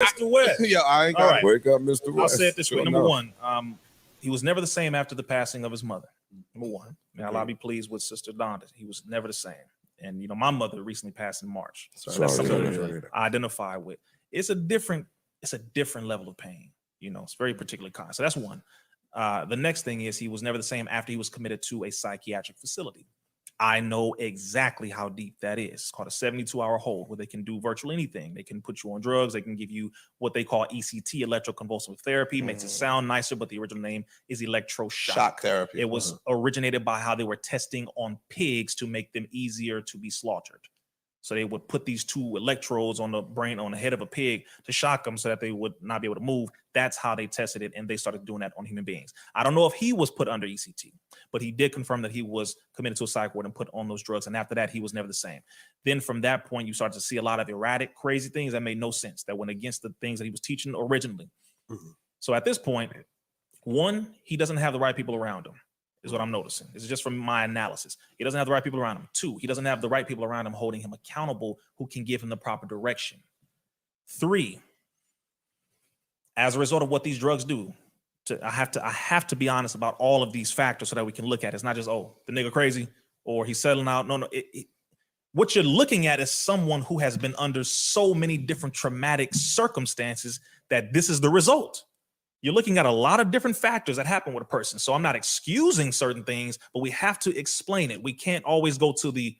Mr. West. Yeah, I ain't All got right. to wake up, Mr. West. I'll say it this way. Sure Number enough. one, he was never the same after the passing of his mother. Number one. May Allah be pleased with Sister Donda. He was never the same. And, my mother recently passed in March. So that's something I identify with. It's a different level of pain. It's very particularly kind. So that's one. The next thing is he was never the same after he was committed to a psychiatric facility. I know exactly how deep that is. It's called a 72-hour hold where they can do virtually anything. They can put you on drugs. They can give you what they call ECT, electroconvulsive therapy. Makes it sound nicer, but the original name is electroshock therapy. It was originated by how they were testing on pigs to make them easier to be slaughtered. So they would put these two electrodes on the brain, on the head of a pig to shock them so that they would not be able to move. That's how they tested it, and they started doing that on human beings. I don't know if he was put under ECT, but he did confirm that he was committed to a psych ward and put on those drugs. And after that, he was never the same. Then from that point, you start to see a lot of erratic, crazy things that made no sense, that went against the things that he was teaching originally. So at this point, one, he doesn't have the right people around him. Is what I'm noticing. This is just from my analysis. He doesn't have the right people around him. Two, he doesn't have the right people around him holding him accountable who can give him the proper direction. Three, as a result of what these drugs do, I have to be honest about all of these factors so that we can look at it. It's not just, the nigga crazy or he's settling out. No. What you're looking at is someone who has been under so many different traumatic circumstances that this is the result. You're looking at a lot of different factors that happen with a person. So I'm not excusing certain things, but we have to explain it. We can't always go to the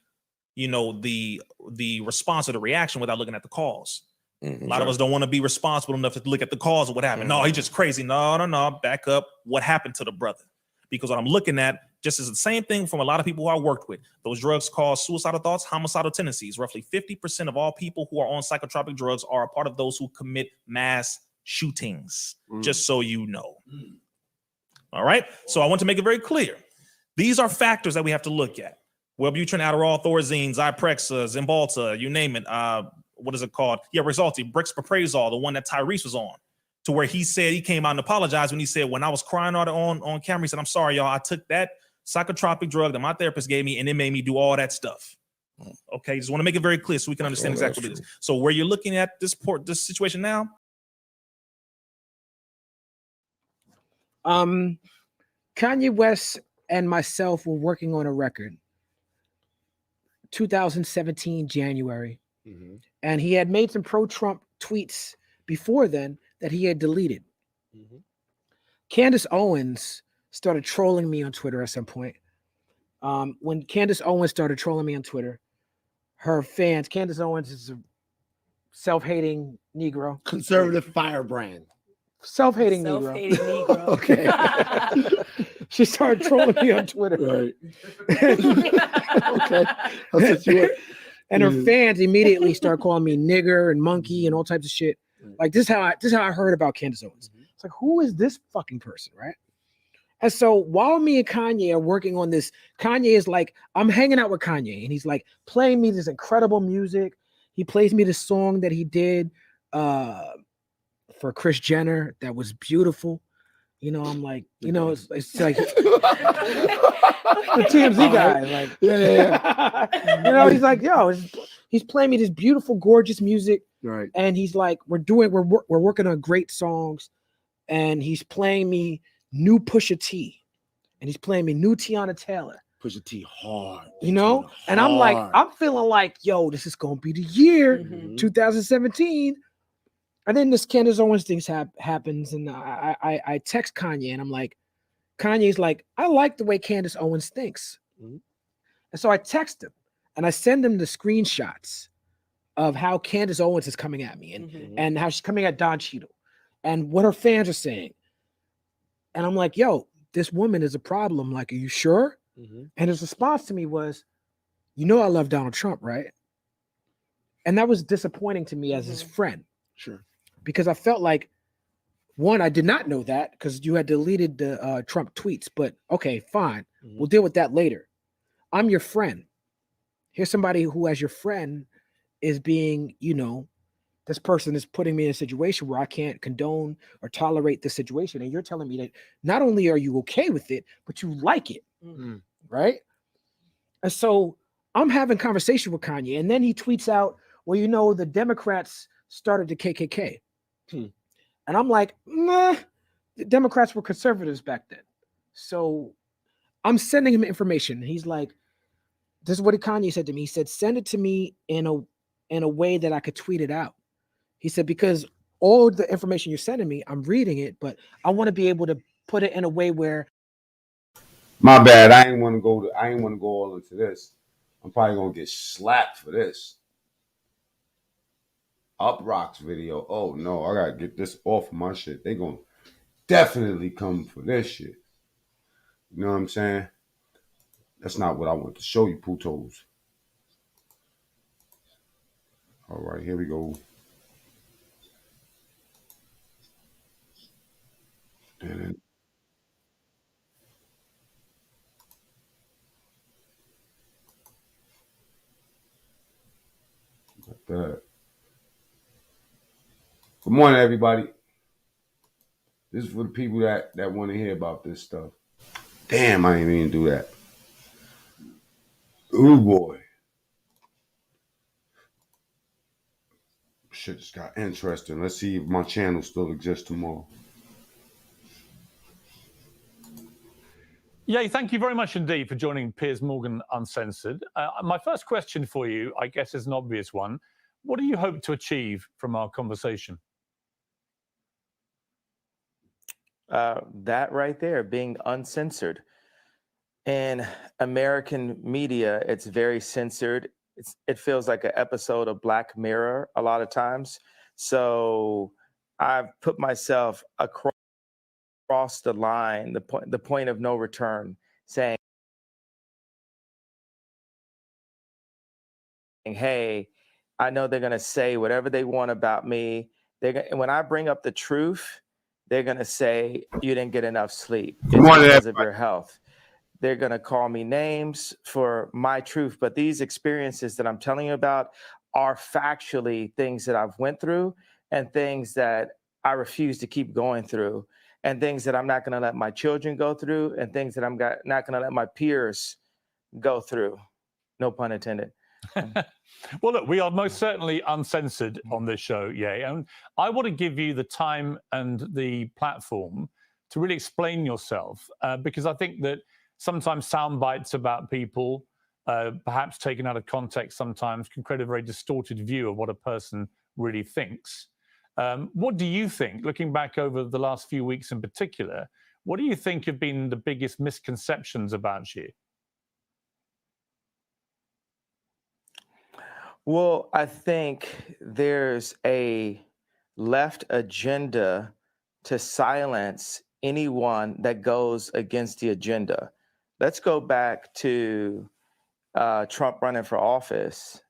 response or the reaction without looking at the cause. A lot of us don't want to be responsible enough to look at the cause of what happened. No, he's just crazy. No. Back up. What happened to the brother? Because what I'm looking at just is the same thing from a lot of people who I worked with. Those drugs cause suicidal thoughts, homicidal tendencies. Roughly 50% of all people who are on psychotropic drugs are a part of those who commit mass shootings, just so you know. All right. So I want to make it very clear. These are factors that we have to look at. Wellbutrin, Adderall, Thorazine, Zyprexa, Zymbalta, you name it. What is it called? Yeah, Rexulti, Brexpiprazole, the one that Tyrese was on, to where he said he came out and apologized when he said, when I was crying on camera, he said, I'm sorry, y'all. I took that psychotropic drug that my therapist gave me and it made me do all that stuff. Okay. Just want to make it very clear so we can understand exactly what it is. So where you're looking at this situation now, Kanye West and myself were working on a record 2017 January, and he had made some pro-Trump tweets before then that he had deleted. Candace Owens started trolling me on Twitter at some point. When Candace Owens started trolling me on Twitter, her fans, Candace Owens is a self-hating Negro. Conservative firebrand. Self-hating Negro. Okay. She started trolling me on Twitter. Right. Okay. And her fans immediately start calling me nigger and monkey and all types of shit. Like this is how I heard about Candace Owens. It's like, who is this fucking person, right? And so while me and Kanye are working on this, Kanye is like, I'm hanging out with Kanye, and he's like playing me this incredible music. He plays me this song that he did for Kris Jenner that was beautiful. I'm like, it's like the TMZ guy. Like, yeah. He's like, he's playing me this beautiful, gorgeous music. Right. And he's like, we're working on great songs, and he's playing me new Pusha T, and he's playing me new Tiana Taylor. Pusha T hard. And I'm like, I'm feeling like, yo, this is gonna be the year 2017. And then this Candace Owens thing happens, and I text Kanye, and I'm like, Kanye's like, I like the way Candace Owens thinks. And so I text him, and I send him the screenshots of how Candace Owens is coming at me, and how she's coming at Don Cheadle, and what her fans are saying. And I'm like, yo, this woman is a problem. Like, are you sure? And his response to me was, I love Donald Trump, right? And that was disappointing to me as his friend. Sure. Because I felt like, one, I did not know that because you had deleted the Trump tweets, but okay, fine. We'll deal with that later. I'm your friend. Here's somebody who, as your friend, is being, this person is putting me in a situation where I can't condone or tolerate the situation. And you're telling me that not only are you okay with it, but you like it. Right? And so I'm having conversation with Kanye, and then he tweets out, well, the Democrats started the KKK. And I'm like, nah, the Democrats were conservatives back then. So I'm sending him information. He's like, this is what Kanye said to me. He said, send it to me in a way that I could tweet it out. He said, because all the information you're sending me, I'm reading it, but I want to be able to put it in a way where. My bad. I ain't want to go all into this. I'm probably gonna get slapped for this. Up Rocks video. Oh no, I gotta get this off of my shit. They gonna definitely come for this shit. You know what I'm saying? That's not what I want to show you, putos. All right, here we go. And like that. Good morning, everybody. This is for the people that want to hear about this stuff. Damn, I didn't even do that. Ooh, boy. Shit just got interesting. Let's see if my channel still exists tomorrow. Yeah, thank you very much indeed for joining Piers Morgan Uncensored. My first question for you, I guess, is an obvious one. What do you hope to achieve from our conversation? That right there, being uncensored. In American media, it's very censored. It feels like an episode of Black Mirror a lot of times. So I've put myself across the line, the point of no return, saying, hey, I know they're going to say whatever they want about me. When I bring up the truth, they're going to say, you didn't get enough sleep. It's because of your health. They're going to call me names for my truth. But these experiences that I'm telling you about are factually things that I've went through and things that I refuse to keep going through and things that I'm not going to let my children go through and things that I'm not going to let my peers go through. No pun intended. Well, look, we are most certainly uncensored on this show, yeah. And I want to give you the time and the platform to really explain yourself, because I think that sometimes sound bites about people, perhaps taken out of context sometimes, can create a very distorted view of what a person really thinks. What do you think, looking back over the last few weeks in particular, what do you think have been the biggest misconceptions about you? Well, I think there's a left agenda to silence anyone that goes against the agenda. Let's go back to Trump running for office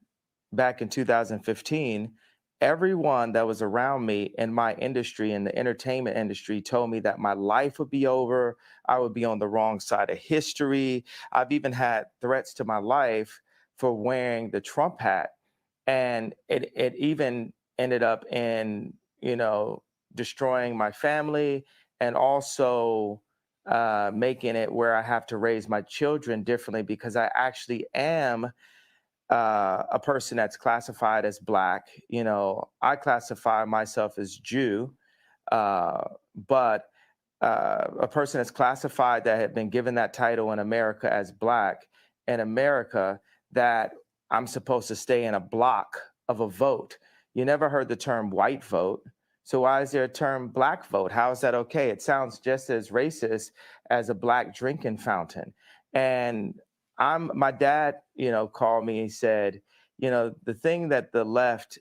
back in 2015. Everyone that was around me in my industry, in the entertainment industry, told me that my life would be over. I would be on the wrong side of history. I've even had threats to my life for wearing the Trump hat. And it even ended up in, destroying my family and also making it where I have to raise my children differently because I actually am a person that's classified as Black. I classify myself as Jew, but a person that's classified that had been given that title in America as Black, in America, that I'm supposed to stay in a block of a vote. You never heard the term white vote. So why is there a term Black vote? How is that okay? It sounds just as racist as a Black drinking fountain. And my dad, called me and said, the thing that the left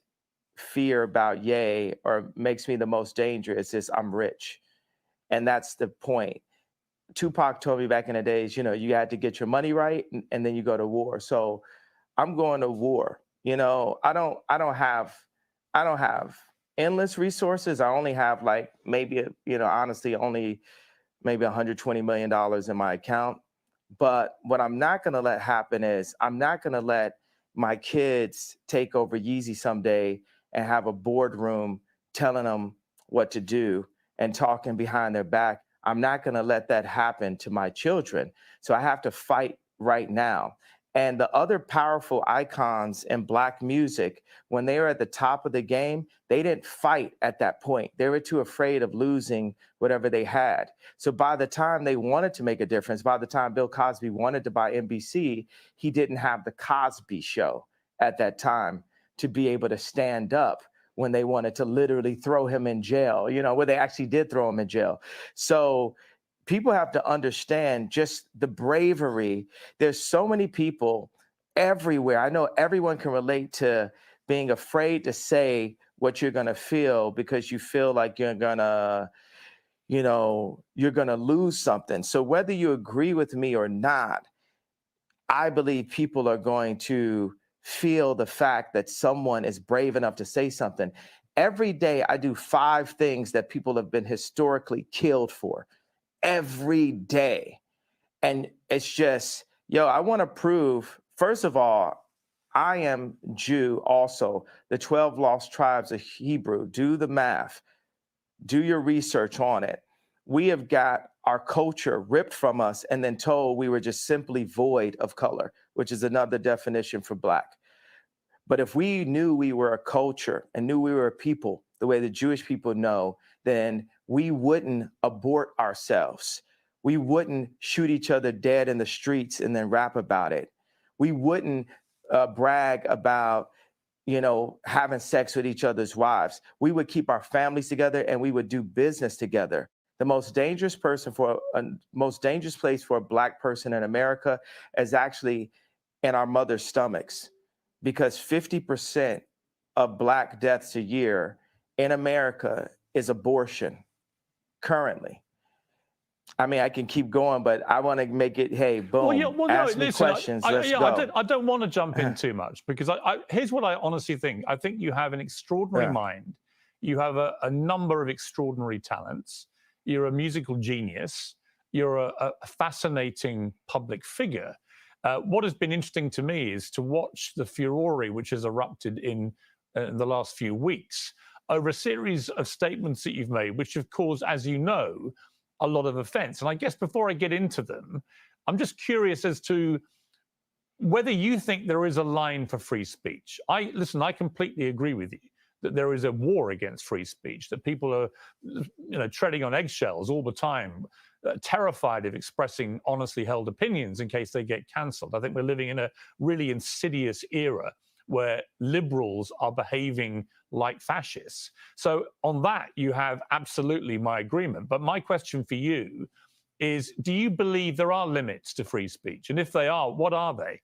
fear about Ye or makes me the most dangerous is I'm rich. And that's the point. Tupac told me back in the days, you had to get your money right and then you go to war. So I'm going to war. I don't have endless resources. I only have like maybe, honestly, only maybe $120 million in my account. But what I'm not going to let happen is I'm not going to let my kids take over Yeezy someday and have a boardroom telling them what to do and talking behind their back. I'm not going to let that happen to my children. So I have to fight right now. And the other powerful icons in Black music, when they were at the top of the game, they didn't fight at that point. They were too afraid of losing whatever they had. So by the time they wanted to make a difference, by the time Bill Cosby wanted to buy NBC, he didn't have the Cosby Show at that time to be able to stand up when they wanted to literally throw him in jail, you know, where they actually did throw him in jail. So people have to understand just the bravery. There's so many people everywhere. I know everyone can relate to being afraid to say what you're going to feel because you feel like you're going to, you know, you're going to lose something. So whether you agree with me or not, I believe people are going to feel the fact that someone is brave enough to say something. Every day I do 5 things that people have been historically killed for. Every day. And it's just, yo, I want to prove, first of all, I am Jew also. The 12 lost tribes of Hebrew. Do the math. Do your research on it. We have got our culture ripped from us and then told we were just simply void of color, which is another definition for Black. But if we knew we were a culture and knew we were a people, the way the Jewish people know, then we wouldn't abort ourselves. We wouldn't shoot each other dead in the streets and then rap about it. We wouldn't brag about, you know, having sex with each other's wives. We would keep our families together and we would do business together. The most dangerous place for a Black person in America is actually in our mother's stomachs, because 50% of Black deaths a year in America is abortion currently. I mean, I can keep going, but I want to make it, hey, boom, ask me questions, let's go. I don't want to jump in too much because here's what I honestly think. I think you have an extraordinary mind. You have a number of extraordinary talents. You're a musical genius. You're a fascinating public figure. What has been interesting to me is to watch the furore which has erupted in the last few weeks over a series of statements that you've made, which have caused, as you know, a lot of offense. And I guess before I get into them, I'm just curious as to whether you think there is a line for free speech. Listen, I completely agree with you that there is a war against free speech, that people are, you know, treading on eggshells all the time, terrified of expressing honestly held opinions in case they get cancelled. I think we're living in a really insidious era where liberals are behaving like fascists. So on that, you have absolutely my agreement. But my question for you is, do you believe there are limits to free speech? And if they are, what are they?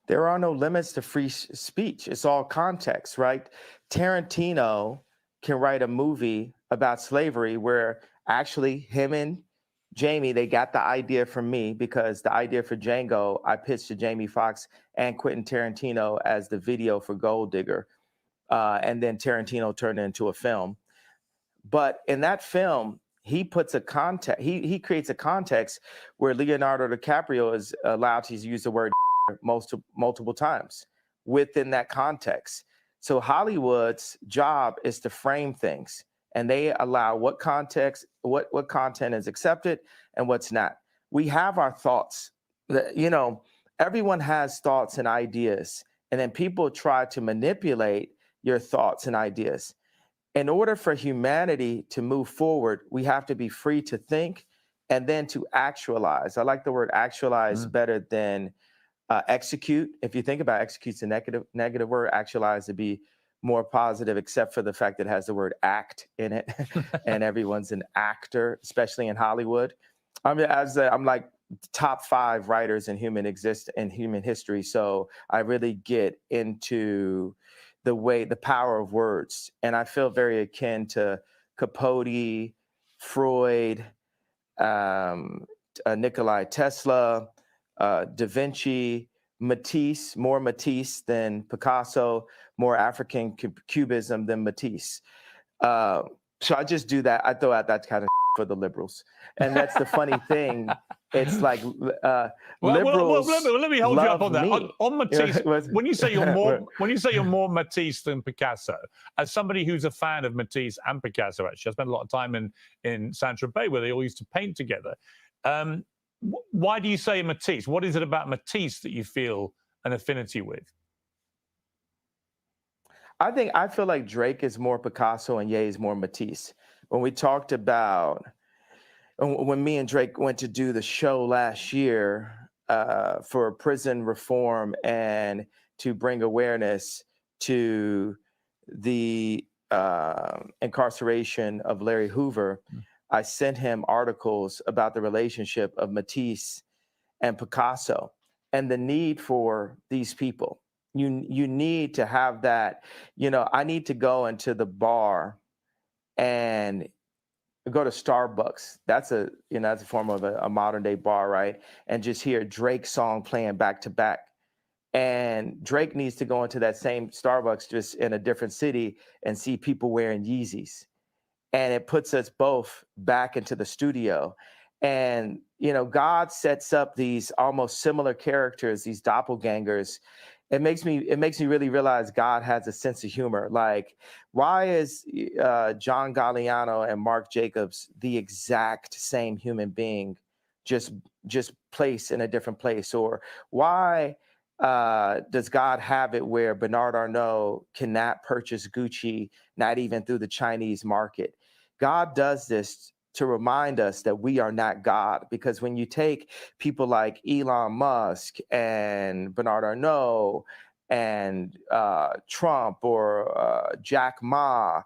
There are no limits to free speech. It's all context, right? Tarantino can write a movie about slavery where actually him and Jamie, they got the idea from me, because the idea for Django, I pitched to Jamie Foxx and Quentin Tarantino as the video for Gold Digger. And then Tarantino turned it into a film. But in that film, he puts a context, he creates a context where Leonardo DiCaprio is allowed to use the word multiple times within that context. So Hollywood's job is to frame things, and they allow what context, what content is accepted and what's not. We have our thoughts. You know, everyone has thoughts and ideas, and then people try to manipulate your thoughts and ideas. In order for humanity to move forward, we have to be free to think and then to actualize. I like the word actualize better than execute. If you think about execute's a negative word, actualize to be more positive, except for the fact that it has the word act in it, and everyone's an actor, especially in Hollywood. I'm like top 5 writers in human history, so I really get into the power of words, and I feel very akin to Capote, Freud, Nikola Tesla, Da Vinci, Matisse, more Matisse than Picasso, more African cubism than Matisse. So I just do that. I throw out that kind of for the liberals. And that's the funny thing. It's like liberals. Let me hold you up on that. On Matisse, when you say you're more Matisse than Picasso, as somebody who's a fan of Matisse and Picasso, actually, I spent a lot of time in Saint-Tropez where they all used to paint together. Why do you say Matisse? What is it about Matisse that you feel an affinity with? I feel like Drake is more Picasso and Ye is more Matisse. When we talked about when me and Drake went to do the show last year for prison reform and to bring awareness to the incarceration of Larry Hoover, I sent him articles about the relationship of Matisse and Picasso and the need for these people. You need to have that. I need to go into the bar and go to Starbucks. That's a form of a modern day bar, right? And just hear Drake's song playing back to back. And Drake needs to go into that same Starbucks just in a different city and see people wearing Yeezys. And it puts us both back into the studio. And, God sets up these almost similar characters, these doppelgangers. It makes me really realize God has a sense of humor. Like, why is John Galliano and Mark Jacobs the exact same human being, just placed in a different place? Or why does God have it where Bernard Arnault cannot purchase Gucci, not even through the Chinese market? God does this to remind us that we are not God, because when you take people like Elon Musk and Bernard Arnault and Trump or Jack Ma,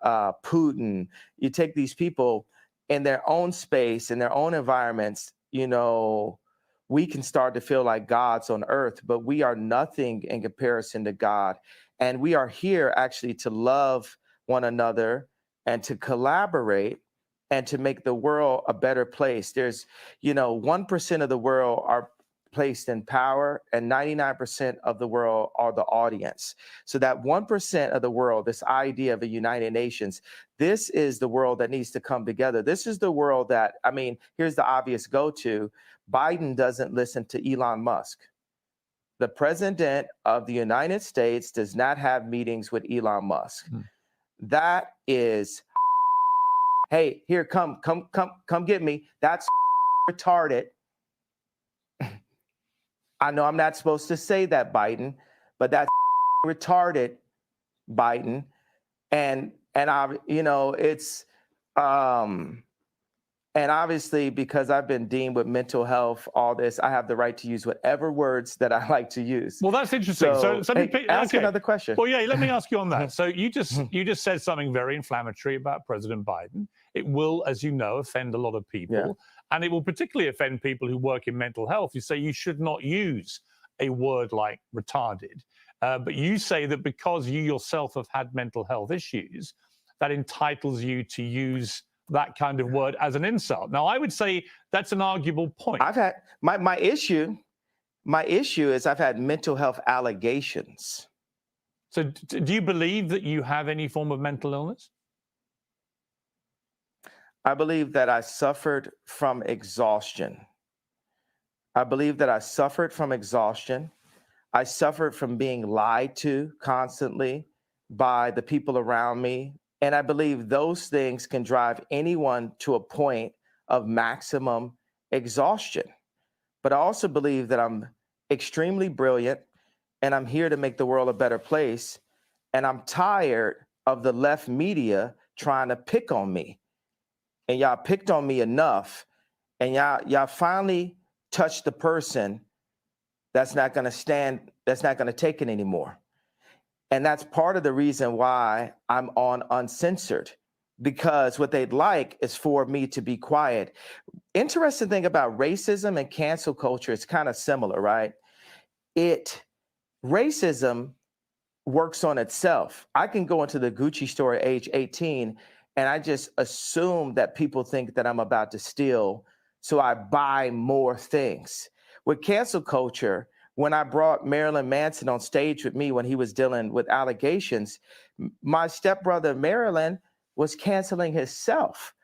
Putin, you take these people in their own space, in their own environments, we can start to feel like gods on earth, but we are nothing in comparison to God. And we are here actually to love one another and to collaborate and to make the world a better place. There's, 1% of the world are placed in power and 99% of the world are the audience. So that 1% of the world, this idea of a United Nations, this is the world that needs to come together. This is the world that, here's the obvious go-to. Biden doesn't listen to Elon Musk. The president of the United States does not have meetings with Elon Musk. That is, hey, here, come get me. That's retarded. I know I'm not supposed to say that, Biden, but that's retarded, Biden. And it's, and obviously, because I've been dealing with mental health, all this, I have the right to use whatever words that I like to use. Well, that's interesting. So ask another question. Well, yeah, let me ask you on that. So you just said something very inflammatory about President Biden. It will, as you know, offend a lot of people. Yeah. And it will particularly offend people who work in mental health. You say you should not use a word like retarded. But you say that because you yourself have had mental health issues, that entitles you to use that kind of word as an insult. Now, I would say that's an arguable point. I've had my issue is I've had mental health allegations. So do you believe that you have any form of mental illness? I believe that I suffered from exhaustion. I suffered from being lied to constantly by the people around me. And I believe those things can drive anyone to a point of maximum exhaustion. But I also believe that I'm extremely brilliant and I'm here to make the world a better place. And I'm tired of the left media trying to pick on me. And y'all picked on me enough. And y'all finally touched the person that's not going to take it anymore. And that's part of the reason why I'm on Uncensored, because what they'd like is for me to be quiet. Interesting thing about racism and cancel culture, it's kind of similar, right? Racism works on itself. I can go into the Gucci store at age 18 and I just assume that people think that I'm about to steal, so I buy more things. With cancel culture, when I brought Marilyn Manson on stage with me when he was dealing with allegations, my stepbrother Marilyn was canceling himself.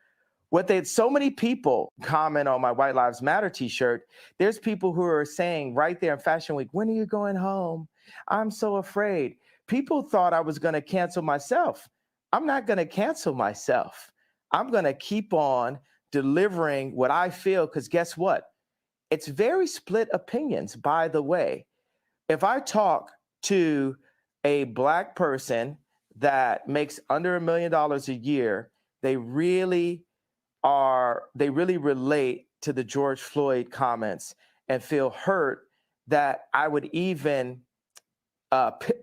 So many people comment on my White Lives Matter t-shirt. There's people who are saying right there in Fashion Week, when are you going home? I'm so afraid. People thought I was going to cancel myself. I'm not going to cancel myself. I'm going to keep on delivering what I feel, because guess what? it's very split opinions, by the way. If I talk to a Black person that makes under $1 million a year, they really relate to the George Floyd comments and feel hurt that I would even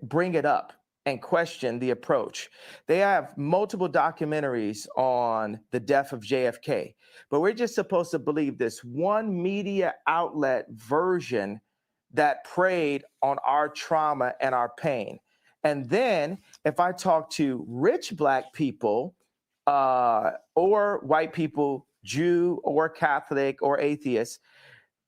bring it up and question the approach. They have multiple documentaries on the death of JFK, but we're just supposed to believe this one media outlet version that preyed on our trauma and our pain. And then if I talk to rich Black people or white people, Jew or Catholic or atheist,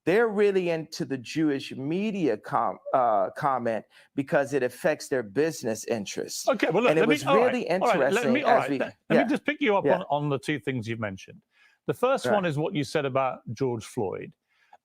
they're really into the Jewish media comment because it affects their business interests. Okay, well, look, and it was really interesting. Let me just pick you up on the two things you've mentioned. The first one is what you said about George Floyd.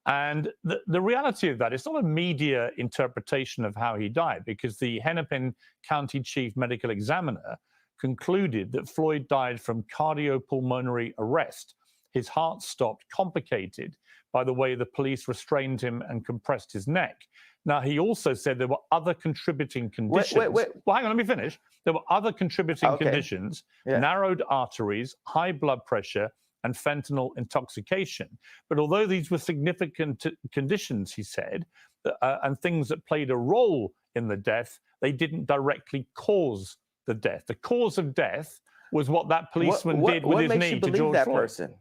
And the reality of that, it's not a media interpretation of how he died, because the Hennepin County Chief Medical Examiner concluded that Floyd died from cardiopulmonary arrest. His heart stopped, complicated by the way the police restrained him and compressed his neck. Now, he also said there were other contributing conditions. Wait. Well, hang on, let me finish. There were other contributing conditions, narrowed arteries, high blood pressure, and fentanyl intoxication. But although these were significant conditions, he said, and things that played a role in the death, they didn't directly cause the death. The cause of death was what that policeman did with his knee to George Floyd. Person?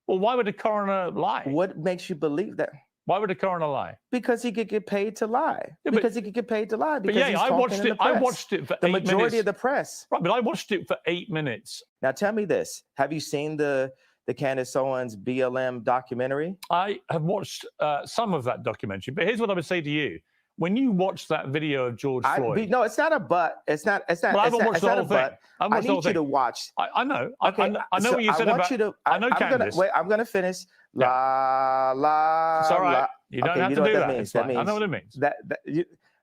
Well, why would a coroner lie? What makes you believe that? Why would a coroner lie? Because he could get paid to lie. Yeah, because he could get paid to lie. Because but yeah, I watched it. I watched it for 8 minutes. The majority of the press. Right, but I watched it for 8 minutes. Now tell me this: have you seen the Candace Owens BLM documentary? I have watched some of that documentary, but here's what I would say to you: when you watch that video of George Floyd, no, it's not a but. It's not. Well, I haven't watched the whole thing. I need you to watch. I know. Okay, I know what you said about. I know Candace. I'm going to finish. La la. It's all right. La. You don't have to do that. I know what it means.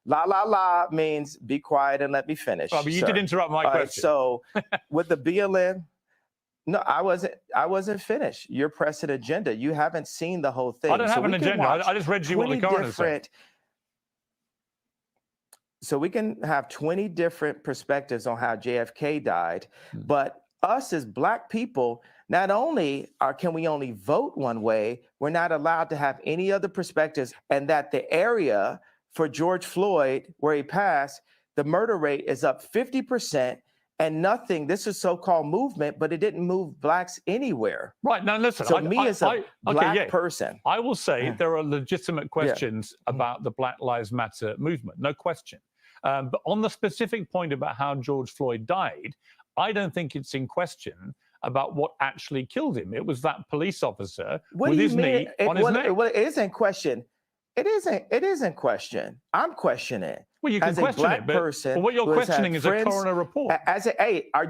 La la la means be quiet and let me finish. Well, but you did interrupt my question. Right, so with the BLM. No, I wasn't finished. You're pressing agenda. You haven't seen the whole thing. I don't have an agenda. I just read you what the coroner said. So we can have 20 different perspectives on how JFK died, but us as Black people, not only can we only vote one way, we're not allowed to have any other perspectives, and that the area for George Floyd, where he passed, the murder rate is up 50%. And nothing, this is so-called movement, but it didn't move Blacks anywhere. Right, now listen. So me as a Black person. I will say there are legitimate questions about the Black Lives Matter movement, no question. But on the specific point about how George Floyd died, I don't think it's in question about what actually killed him. It was that police officer with his knee on his neck. Well, it isn't question. It isn't question. I'm questioning. Well, you can question it, but what you're questioning is a coroner report.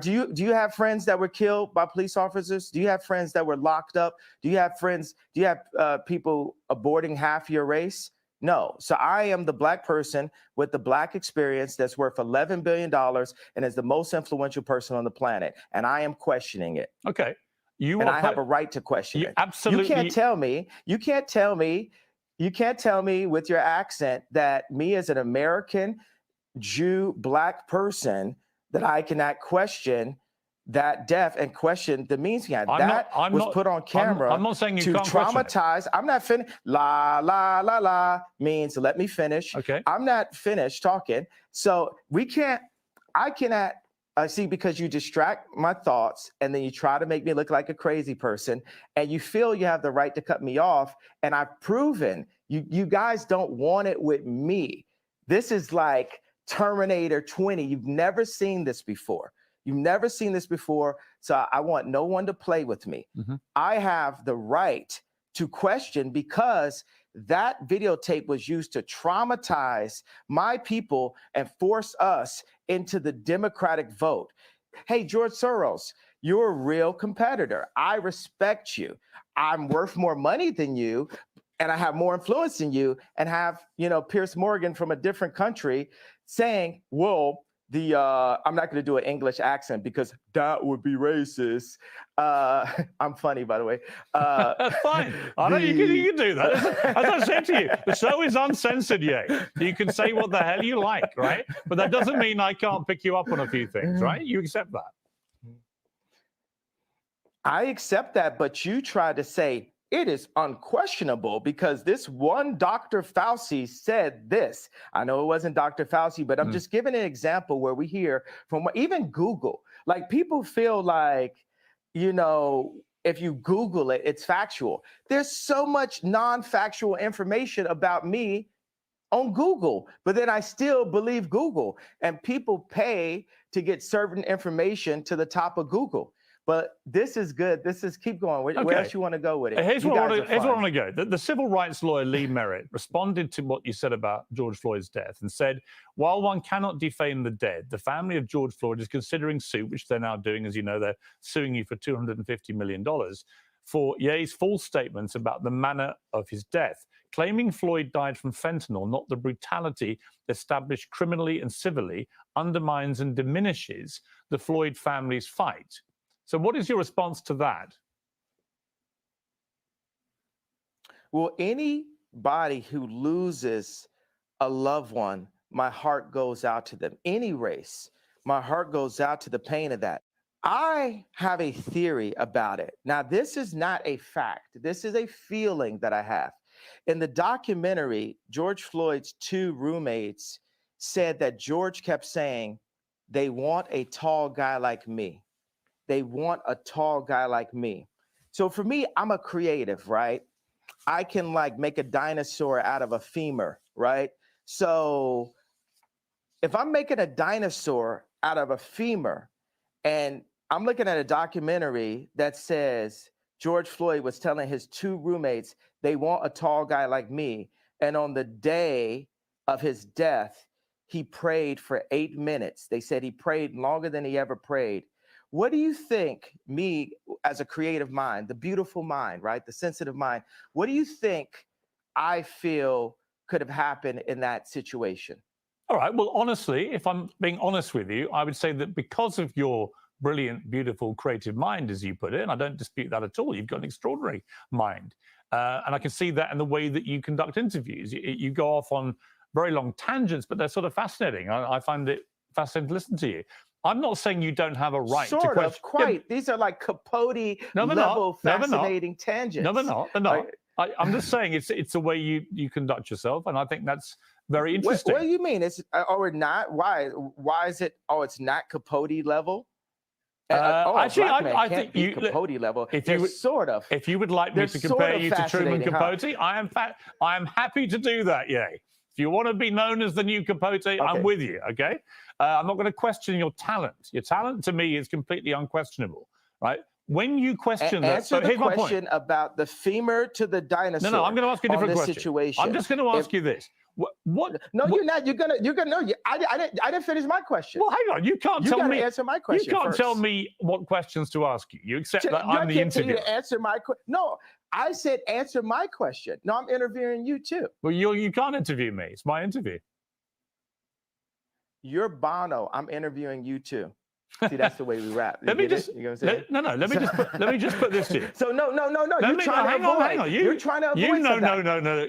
Do you have friends that were killed by police officers? Do you have friends that were locked up? Do you have friends? Do you have people aborting half your race? No. So I am the Black person with the Black experience that's worth $11 billion and is the most influential person on the planet, and I am questioning it. Okay, I have a right to question it. Absolutely. You can't tell me with your accent that me as an American Jew Black person that I cannot question that death and question the means behind that was put on camera. I'm not saying you to can't traumatize. I'm not finished. La la la la means let me finish. Okay. I'm not finished talking. So I cannot see, because you distract my thoughts and then you try to make me look like a crazy person and you feel you have the right to cut me off. And I've proven you guys don't want it with me. This is like Terminator 20. You've never seen this before. So I want no one to play with me. Mm-hmm. I have the right to question because that videotape was used to traumatize my people and force us into the Democratic vote. Hey, George Soros, you're a real competitor. I respect you. I'm worth more money than you, and I have more influence than you, and have, Piers Morgan from a different country saying, well, I'm not going to do an English accent because that would be racist. I'm funny, by the way. That's fine. I know you can do that. As I said to you, the show is uncensored, yeah. You can say what the hell you like, right? But that doesn't mean I can't pick you up on a few things, right? You accept that. I accept that, but you try to say it is unquestionable because this one Dr. Fauci said this. I know it wasn't Dr. Fauci, but I'm just giving an example where we hear from even Google. Like people feel like, you know, if you Google it, it's factual. There's so much non-factual information about me on Google, but then I still believe Google. And people pay to get certain information to the top of Google. But this is good. This is keep going. Where else you want to go with it? Here's where I want to go. The civil rights lawyer Lee Merritt responded to what you said about George Floyd's death and said, while one cannot defame the dead, the family of George Floyd is considering suit, which they're now doing. As you know, they're suing you for $250 million for Ye's false statements about the manner of his death, claiming Floyd died from fentanyl, not the brutality established criminally and civilly, undermines and diminishes the Floyd family's fight. So what is your response to that? Well, anybody who loses a loved one, my heart goes out to them. Any race, my heart goes out to the pain of that. I have a theory about it. Now, this is not a fact. This is a feeling that I have. In the documentary, George Floyd's 2 roommates said that George kept saying, they want a tall guy like me. They want a tall guy like me. So for me, I'm a creative, right? I can like make a dinosaur out of a femur, right? So if I'm making a dinosaur out of a femur and I'm looking at a documentary that says George Floyd was telling his 2 roommates, they want a tall guy like me. And on the day of his death, he prayed for 8 minutes. They said he prayed longer than he ever prayed. What do you think, me as a creative mind, the beautiful mind, right? The sensitive mind, what do you think I feel could have happened in that situation? All right. Well, honestly, if I'm being honest with you, I would say that because of your brilliant, beautiful, creative mind, as you put it, and I don't dispute that at all, you've got an extraordinary mind. And I can see that in the way that you conduct interviews. You go off on very long tangents, but they're sort of fascinating. I find it fascinating to listen to you. I'm not saying you don't have a right to question. Sort of, quite. Yeah. These are like Capote level fascinating tangents. No, they're not. They're not. I'm just saying it's the way you conduct yourself, and I think that's very interesting. What do you mean? It's or not? Why is it? Oh, it's not Capote level. Actually, I think you Capote level. If you sort of, if you would like me to compare you to Truman Capote, I am happy to do that. Yeah. If you want to be known as the new Capote, okay. I'm with you, okay? I'm not going to question your talent. Your talent, to me, is completely unquestionable, right? When you question that... Answer the question about the femur to the dinosaur. No, I'm going to ask you a different question. Situation. I'm just going to ask you this. What? No, you're not. You're gonna. No, I didn't finish my question. Well, hang on. You can't tell me. Answer my question. You can't first. tell me what questions to ask you. You accept that I'm the interviewer. To answer my question. No, I said answer my question. No, I'm interviewing you too. Well, you can't interview me. It's my interview. You're Bono. I'm interviewing you too. See, that's the way we rap. Let me just. You know what I'm saying? Let me just put this to you. So no. You're trying to avoid. Hang on. You're trying to avoid. No.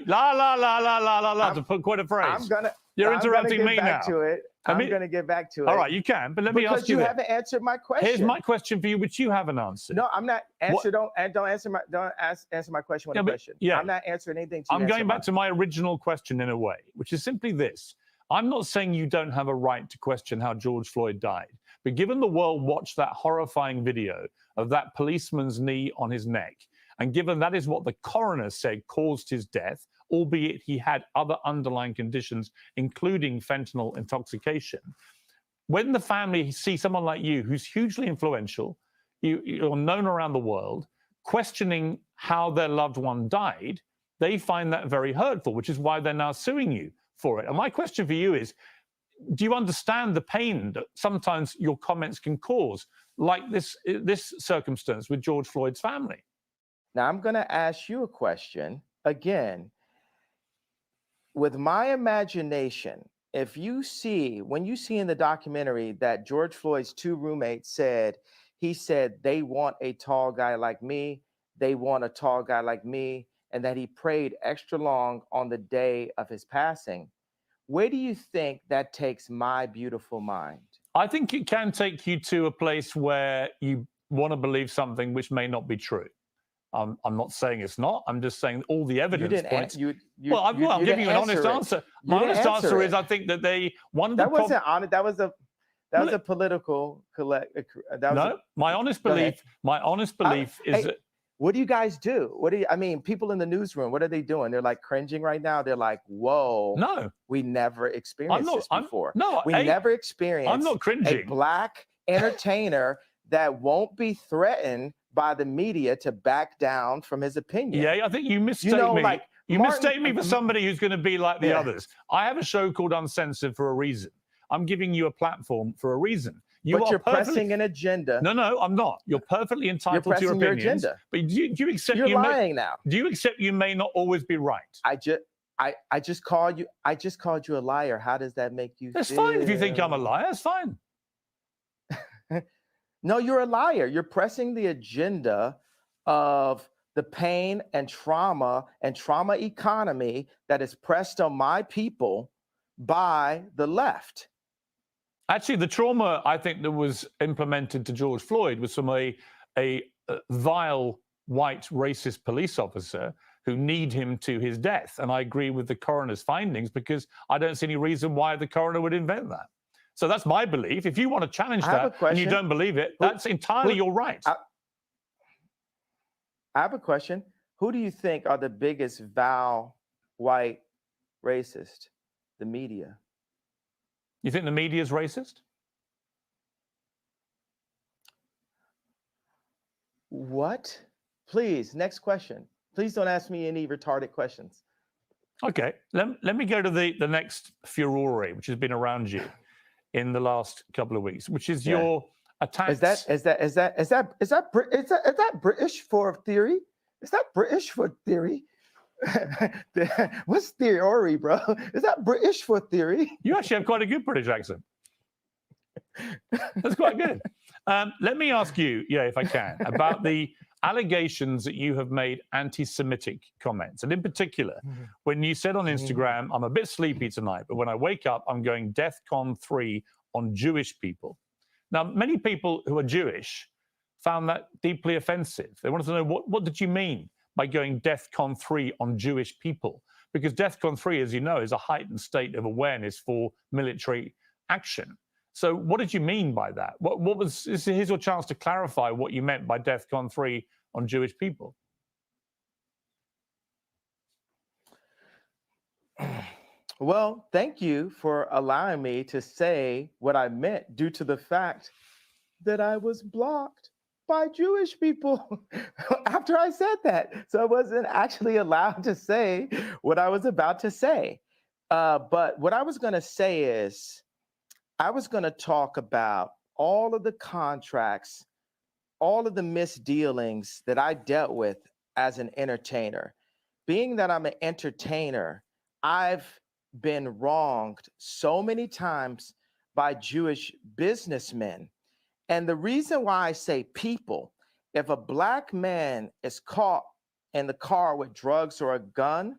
La to put quite a phrase. You're interrupting me now. I'm going to get back to it. All right, you can, but let me ask you. Because you haven't answered my question. Here's my question for you, which you haven't answered. No, I'm not answer. Don't answer my question with a question. Yeah. I'm not answering anything. I'm going back to my original question in a way, which is simply this. I'm not saying you don't have a right to question how George Floyd died, but given the world watched that horrifying video of that policeman's knee on his neck, and given that is what the coroner said caused his death, albeit he had other underlying conditions, including fentanyl intoxication, when the family see someone like you, who's hugely influential, you're known around the world, questioning how their loved one died, they find that very hurtful, which is why they're now suing you for it. And my question for you is, do you understand the pain that sometimes your comments can cause, like this circumstance with George Floyd's family? Now, I'm going to ask you a question again. With my imagination, when you see in the documentary that George Floyd's two roommates said, he said they want a tall guy like me, they want a tall guy like me, and that he prayed extra long on the day of his passing. Where do you think that takes my beautiful mind? I think it can take you to a place where you want to believe something which may not be true. I'm not saying it's not. I'm just saying all the evidence points. I'm giving you an honest answer. My honest answer is I think that they one of the wasn't honest. That was a political collect. My honest belief is that. What do you guys do? People in the newsroom, what are they doing? They're like cringing right now. They're like, whoa. No. We never experienced this before. We I'm never experienced not cringing. A black entertainer that won't be threatened by the media to back down from his opinion. Yeah, I think you mistake me. You mistake me for somebody who's going to be like the others. I have a show called Uncensored for a reason. I'm giving you a platform for a reason. You're pressing an agenda. No, I'm not. You're perfecly entitled to your opinions. Your agenda. But do you accept you're lying now? Do you accept you may not always be right? I just called you a liar. How does that make you That's feel? fine if you think I'm a liar. That's fine. No, you're a liar. You're pressing the agenda of the pain and trauma economy that is pressed on my people by the left. Actually, the trauma I think that was implemented to George Floyd was from a vile white racist police officer who kneed him to his death. And I agree with the coroner's findings because I don't see any reason why the coroner would invent that. So that's my belief. If you want to challenge that and you don't believe it, that's entirely your right. I have a question. Who do you think are the biggest vile white racist? The media. You think the media is racist? What? Please, next question. Please don't ask me any retarded questions. Okay, let me go to the next furore, which has been around you in the last couple of weeks, which is your attacks. Is that British for theory? Is that British for theory? What's theory, bro? Is that British for theory? You actually have quite a good British accent. That's quite good. Let me ask you, if I can, about the allegations that you have made anti-Semitic comments. And in particular, when you said on Instagram, I'm a bit sleepy tonight, but when I wake up, I'm going DEFCON 3 on Jewish people. Now, many people who are Jewish found that deeply offensive. They wanted to know, what did you mean by going DEFCON 3 on Jewish people? Because DEFCON 3, as you know, is a heightened state of awareness for military action. So what did you mean by that? Here's your chance to clarify what you meant by DEFCON 3 on Jewish people. Well, thank you for allowing me to say what I meant due to the fact that I was blocked by Jewish people after I said that. So I wasn't actually allowed to say what I was about to say. But what I was going to say is, I was going to talk about all of the contracts, all of the misdealings that I dealt with as an entertainer. Being that I'm an entertainer, I've been wronged so many times by Jewish businessmen. And the reason why I say people, if a black man is caught in the car with drugs or a gun,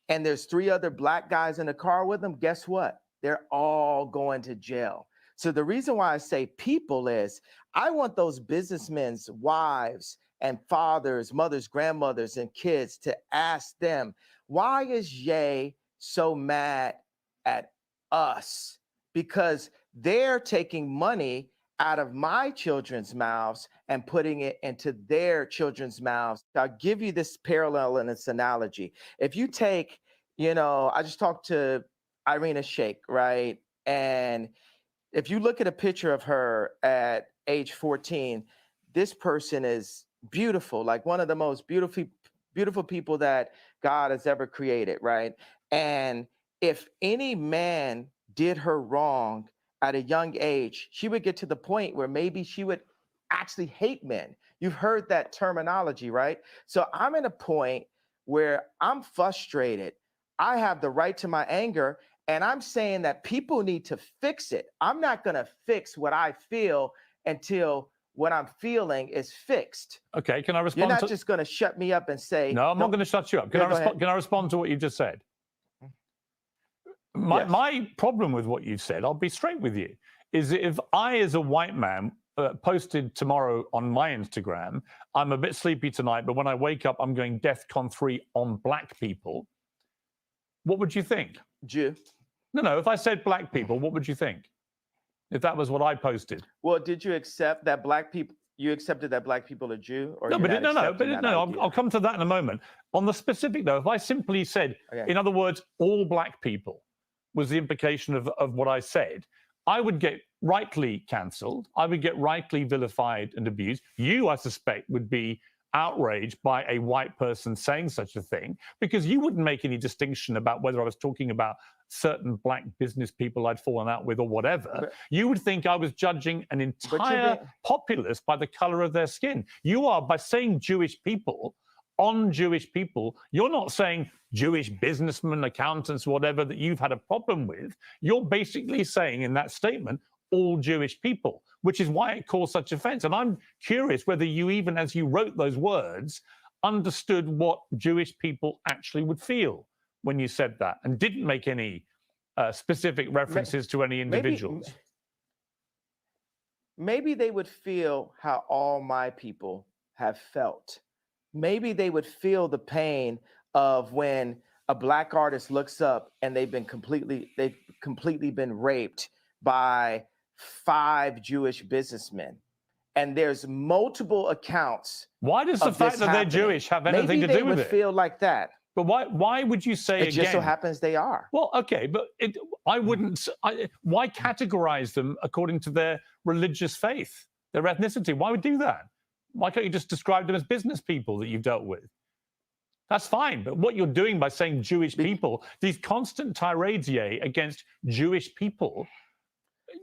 and there's 3 other black guys in the car with him, guess what? They're all going to jail. So the reason why I say people is I want those businessmen's wives and fathers, mothers, grandmothers, and kids to ask them, why is Ye so mad at us? Because they're taking money out of my children's mouths and putting it into their children's mouths. I'll give you this parallel and this analogy. If you take, I just talked to Irina Shayk, right? And if you look at a picture of her at age 14, this person is beautiful, like one of the most beautiful people that God has ever created, right? And if any man did her wrong at a young age, she would get to the point where maybe she would actually hate men. You've heard that terminology, right? So I'm at a point where I'm frustrated. I have the right to my anger, And I'm saying that people need to fix it. I'm not going to fix what I feel until what I'm feeling is fixed. Okay, can I respond? You're not just going to shut me up and say, no, I'm not going to shut you up. Can I respond to what you just said? My problem with what you've said, I'll be straight with you, is that if I, as a white man, posted tomorrow on my Instagram, I'm a bit sleepy tonight, but when I wake up, I'm going DEFCON 3 on black people, what would you think? Jew. No, if I said black people, what would you think? If that was what I posted? Well, did you accept that black people, you accepted that black people are Jew? Or I'll come to that in a moment. On the specific, though, if I simply said, in other words, all black people was the implication of what I said, I would get rightly cancelled. I would get rightly vilified and abused. You, I suspect, would be outraged by a white person saying such a thing, because you wouldn't make any distinction about whether I was talking about certain black business people I'd fallen out with or whatever. You would think I was judging an entire populace by the color of their skin. You are, by saying Jewish people, on Jewish people, you're not saying Jewish businessmen, accountants, whatever, that you've had a problem with. You're basically saying in that statement, all Jewish people, which is why it caused such offense. And I'm curious whether you, even as you wrote those words, understood what Jewish people actually would feel when you said that, and didn't make any specific references to any individuals. Maybe they would feel how all my people have felt. Maybe they would feel the pain of when a black artist looks up and they've completely been raped by 5 Jewish businessmen, and there's multiple accounts. Why does the fact that they're Jewish have anything to do with it? Maybe they would feel like that. But why would you say it just so happens they are? Well, okay, but why categorize them according to their religious faith, their ethnicity? Why would you do that? Why can't you just describe them as business people that you've dealt with? That's fine. But what you're doing by saying Jewish people, these constant tirades, against Jewish people,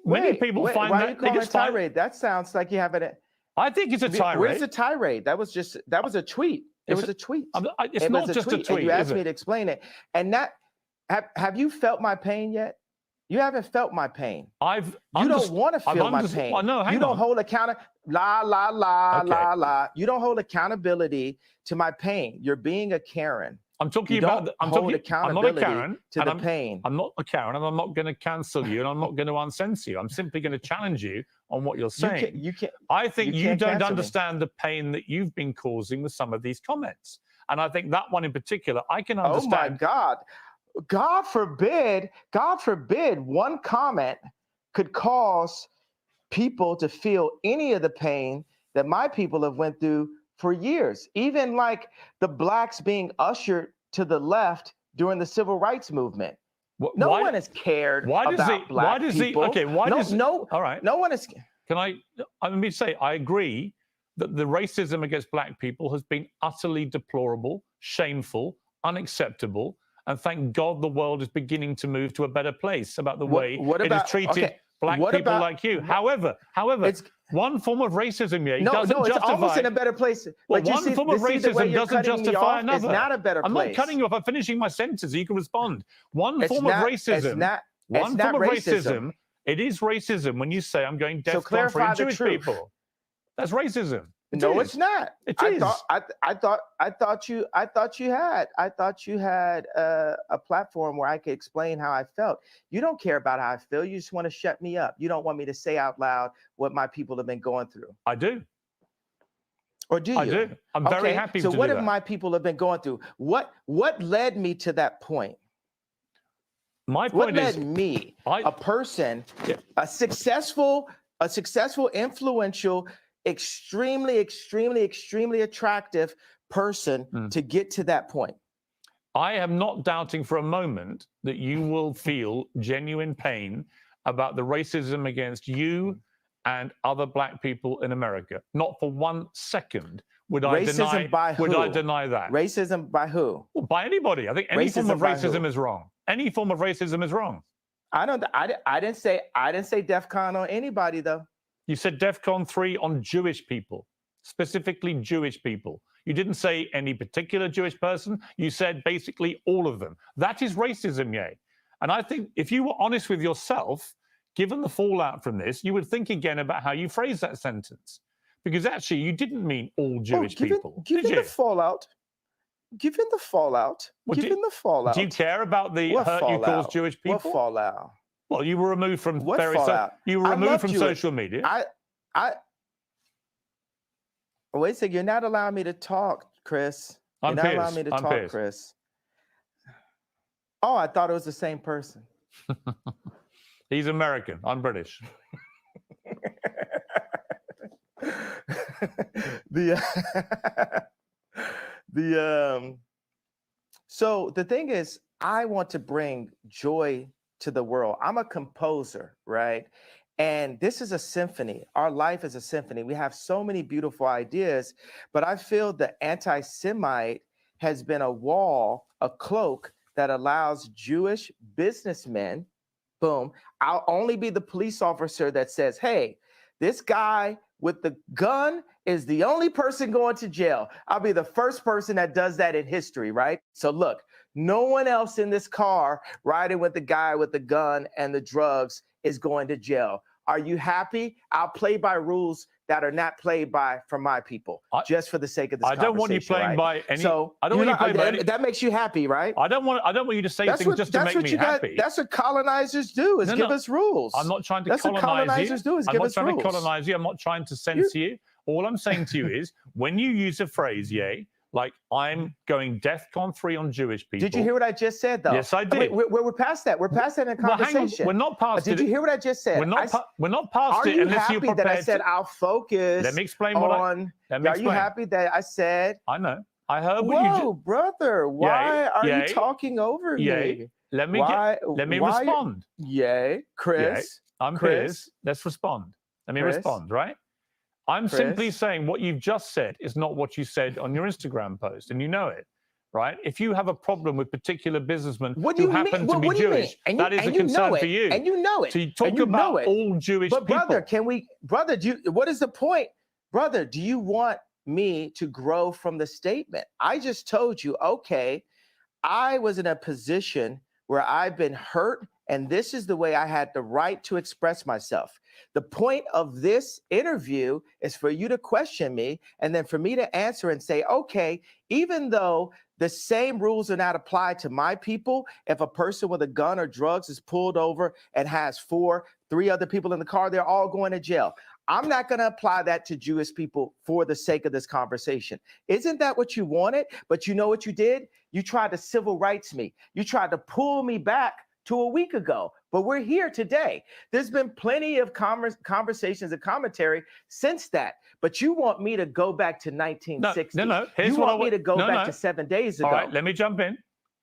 many people find why that are you calling it a tirade? That sounds like you have it. I think it's a tirade. Where's the tirade? That was a tweet. It was a tweet. It's not just a tweet. And you asked me to explain it. And that, have you felt my pain yet? You haven't felt my pain. You don't want to feel my pain. Well, no, you don't hold You don't hold accountability to my pain. You're being a Karen. I'm talking about. I'm not a Karen to the pain. I'm not a Karen, and I'm not going to cancel you, and I'm not going to uncensor you. I'm simply going to challenge you on what you're saying. I think you don't understand the pain that you've been causing with some of these comments, and I think that one in particular, I can understand. Oh my God! God forbid, one comment could cause people to feel any of the pain that my people have went through for years. Even like the blacks being ushered to the left during the civil rights movement. No one is cared about black people. All right. No one is. Let me say, I agree that the racism against black people has been utterly deplorable, shameful, unacceptable. And thank God the world is beginning to move to a better place about the way it has treated black people like you. However, it's one form of racism, doesn't justify. It's almost in a better place. Well, one form of racism doesn't justify another. It's not a better place. I'm not cutting you off. I'm finishing my sentence so you can respond. One form of racism. It is racism when you say I'm going DEFCON for Jewish people. That's racism. No, it's not. It is. I thought you had a platform where I could explain how I felt. You don't care about how I feel. You just want to shut me up. You don't want me to say out loud what my people have been going through. I do. Or do you? I do. I'm very happy to do that. So what have my people have been going through? What led me to that point? My point is, what led me, a person, a successful, influential, extremely attractive person to get to that point? I am not doubting for a moment that you will feel genuine pain about the racism against you and other black people in America. Not for 1 second would I deny that. Racism by who? Well, by anybody. I think any form of racism is wrong. Any form of racism is wrong. I didn't say DEFCON on anybody though. You said DEFCON 3 on Jewish people, specifically Jewish people. You didn't say any particular Jewish person. You said basically all of them. That is racism, And I think if you were honest with yourself, given the fallout from this, you would think again about how you phrase that sentence. Because actually, you didn't mean all Jewish people. Given the fallout, given the fallout, Well, given the fallout. Do you care about the hurt you caused Jewish people? What fallout? Well, you were removed from What fallout? You were removed from social media. Wait a second. You're not allowing me to talk, Chris. You're not allowing me to talk, Chris. Oh, I thought it was the same person. He's American. I'm British. So the thing is, I want to bring joy to the world. I'm a composer, right? And this is a symphony. Our life is a symphony. We have so many beautiful ideas, but I feel the anti-Semite has been a wall, a cloak that allows Jewish businessmen, boom, I'll only be the police officer that says, hey, this guy with the gun is the only person going to jail. I'll be the first person that does that in history, right? So look, no one else in this car riding with the guy with the gun and the drugs is going to jail. Are you happy? I'll play by rules that are not played by from my people, just for the sake of this conversation. I don't want you playing by any. So I don't want you playing by any. That makes you happy, right? I don't want you to say things just to make me happy. That's what colonizers do: is give us rules. I'm not trying to colonize you. That's what colonizers do: is give us rules. I'm not trying to colonize you. I'm not trying to censor you. All I'm saying to you is, when you use a phrase, like I'm going DEFCON 3 on Jewish people. Did you hear what I just said, though? Yes, I did. We're past that. We're past that in a conversation. Hang on. We're not past it. Did you hear what I just said? We're not past it unless you're prepared. Are you happy that I said I'll focus? Let me explain what Are you happy that I said? I know. I heard what you Whoa, brother! Why are you talking over me? Let me respond. Chris. I'm Piers. Let's respond. Let me respond, right? I'm simply saying what you've just said is not what you said on your Instagram post, and you know it, right? If you have a problem with particular businessmen who happen to be Jewish, that is a concern for you. And you know it. So you talk about all Jewish people. But brother, what is the point? Brother, do you want me to grow from the statement? I just told you, okay, I was in a position where I've been hurt, and this is the way I had the right to express myself. The point of this interview is for you to question me and then for me to answer and say, okay, even though the same rules are not applied to my people, if a person with a gun or drugs is pulled over and has 3 other people in the car, they're all going to jail. I'm not going to apply that to Jewish people for the sake of this conversation. Isn't that what you wanted? But you know what you did? You tried to civil rights me. You tried to pull me back to a week ago, but we're here today. There's been plenty of conversations and commentary since that, but you want me to go back to 1960. No. You want me to go back to 7 days ago. All right, let me jump in.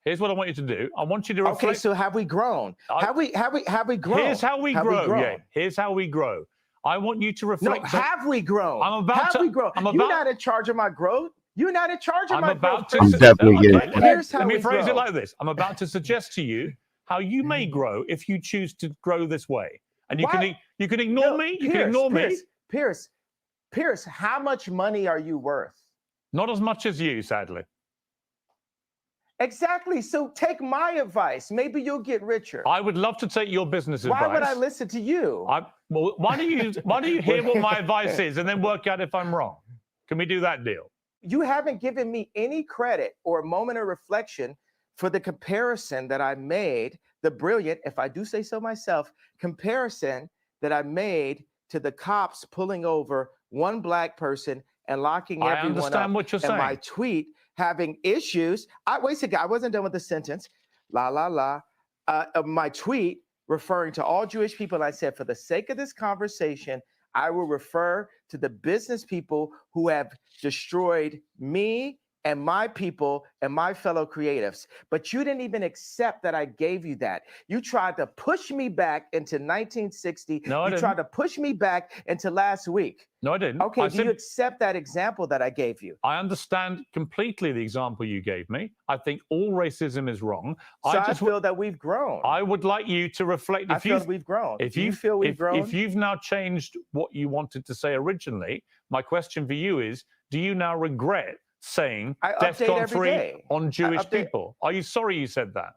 Here's what I want you to do. I want you to reflect. Okay, so have we grown? Have we grown? Here's how we grow. Yeah, here's how we grow. I want you to reflect. No, have we grown? Have we grown? You're not in charge of my growth. You're not in charge of my growth. I'm definitely getting Here's how let me we phrase grow. it like this. I'm about to suggest to you how you may grow if you choose to grow this way. And you can ignore me. You can ignore me. Piers, how much money are you worth? Not as much as you, sadly. Exactly. So take my advice. Maybe you'll get richer. I would love to take your business advice. Why would I listen to you? Why don't you hear what my advice is and then work out if I'm wrong? Can we do that deal? You haven't given me any credit or a moment of reflection for the comparison that I made, the brilliant, if I do say so myself, comparison that I made to the cops pulling over one black person and locking everyone up. I understand what you're saying. And my tweet having issues. Wait a second, I wasn't done with the sentence. My tweet referring to all Jewish people, I said, for the sake of this conversation, I will refer to the business people who have destroyed me and my people and my fellow creatives. But you didn't even accept that I gave you that. You tried to push me back into 1960. No, I didn't. You tried to push me back into last week. No, I didn't. Okay, do you accept that example that I gave you? I understand completely the example you gave me. I think all racism is wrong. So I feel that we've grown. I would like you to reflect. I feel we've grown. Do you feel we've grown? If you've now changed what you wanted to say originally, my question for you is, do you now regret saying DEFCON 3 on Jewish people? Are you sorry you said that?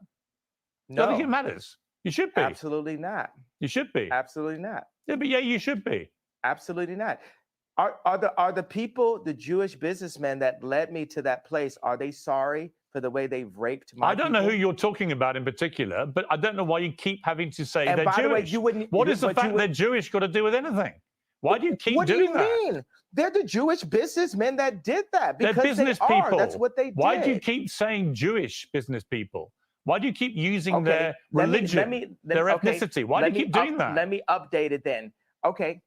Do you think No, it matters? You should be. absolutely not. You should be. Absolutely not. Yeah, but yeah, you should be. Absolutely not. Are the people, the Jewish businessmen that led me to that place, are they sorry for the way they've raped my I don't know who people? you're talking about in particular, but I don't know why you keep having to say And they're by the way, Jewish. you wouldn't. What is the but you fact would- they're Jewish got to do with anything? Why do you keep What do doing you that? mean? They're the Jewish businessmen that did that They're because business they are. people. That's what they did. Why do you keep saying Jewish business people? Why do you keep using their religion, their ethnicity? Why do you keep doing that? Let me update it then. Okay.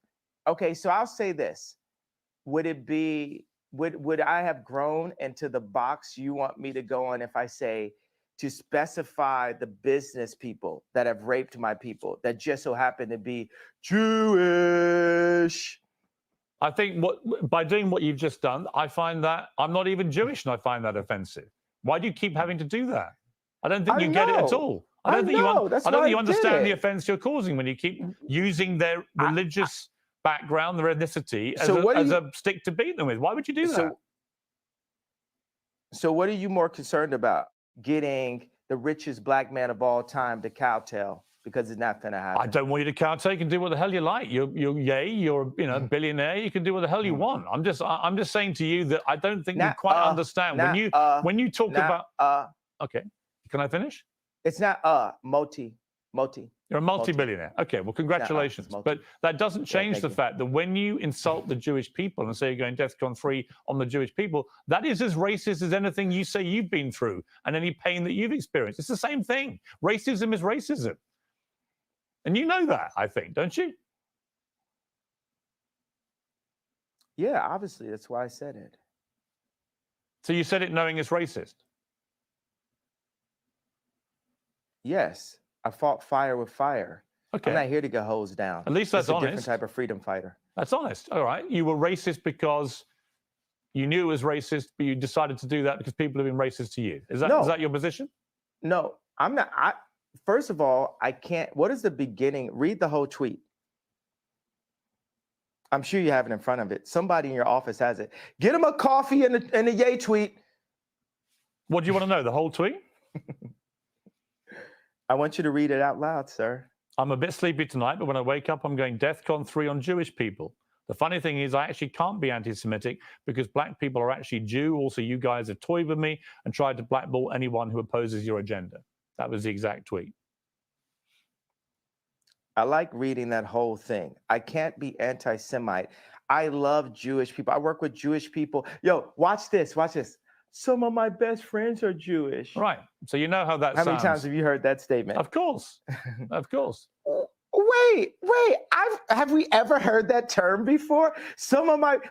So I'll say this. Would it be, would I have grown into the box you want me to go on if I say to specify the business people that have raped my people that just so happen to be Jewish? I think by doing what you've just done, I find that I'm not even Jewish and I find that offensive. Why do you keep having to do that? I don't think you get it at all. I don't think you understand the offense you're causing when you keep using their religious background, their ethnicity as a stick to beat them with. Why would you do that? So what are you more concerned about? Getting the richest black man of all time to cowtail because it's not going to happen. I don't want you to cowtail. You can do what the hell you like. You're a billionaire. You can do what the hell you want. I'm just saying to you that I don't think you quite understand when you talk about. Okay, can I finish? It's not Moti. You're a multi-billionaire. Okay, well, congratulations. But that doesn't change the fact that when you insult the Jewish people and say you're going DEFCON 3 on the Jewish people, that is as racist as anything you say you've been through and any pain that you've experienced. It's the same thing. Racism is racism. And you know that, I think, don't you? Yeah, obviously. That's why I said it. So you said it knowing it's racist? Yes. I fought fire with fire. Okay. I'm not here to get hosed down. At least that's honest. A different type of freedom fighter. That's honest. All right. You were racist because you knew it was racist, but you decided to do that because people have been racist to you. Is that your position? No, I'm not. First of all, I can't. What is the beginning? Read the whole tweet. I'm sure you have it in front of it. Somebody in your office has it. Get him a coffee and a yay tweet. What do you want to know? The whole tweet? I want you to read it out loud, sir. I'm a bit sleepy tonight, but when I wake up, I'm going DEFCON 3 on Jewish people. The funny thing is I actually can't be anti-Semitic because black people are actually Jew. Also, you guys have toyed with me and tried to blackball anyone who opposes your agenda. That was the exact tweet. I like reading that whole thing. I can't be anti-Semite. I love Jewish people. I work with Jewish people. Yo, watch this. Watch this. Some of my best friends are Jewish. Right. So you know how that sounds. How many times have you heard that statement? Of course. Of course. Wait. Have we ever heard that term before?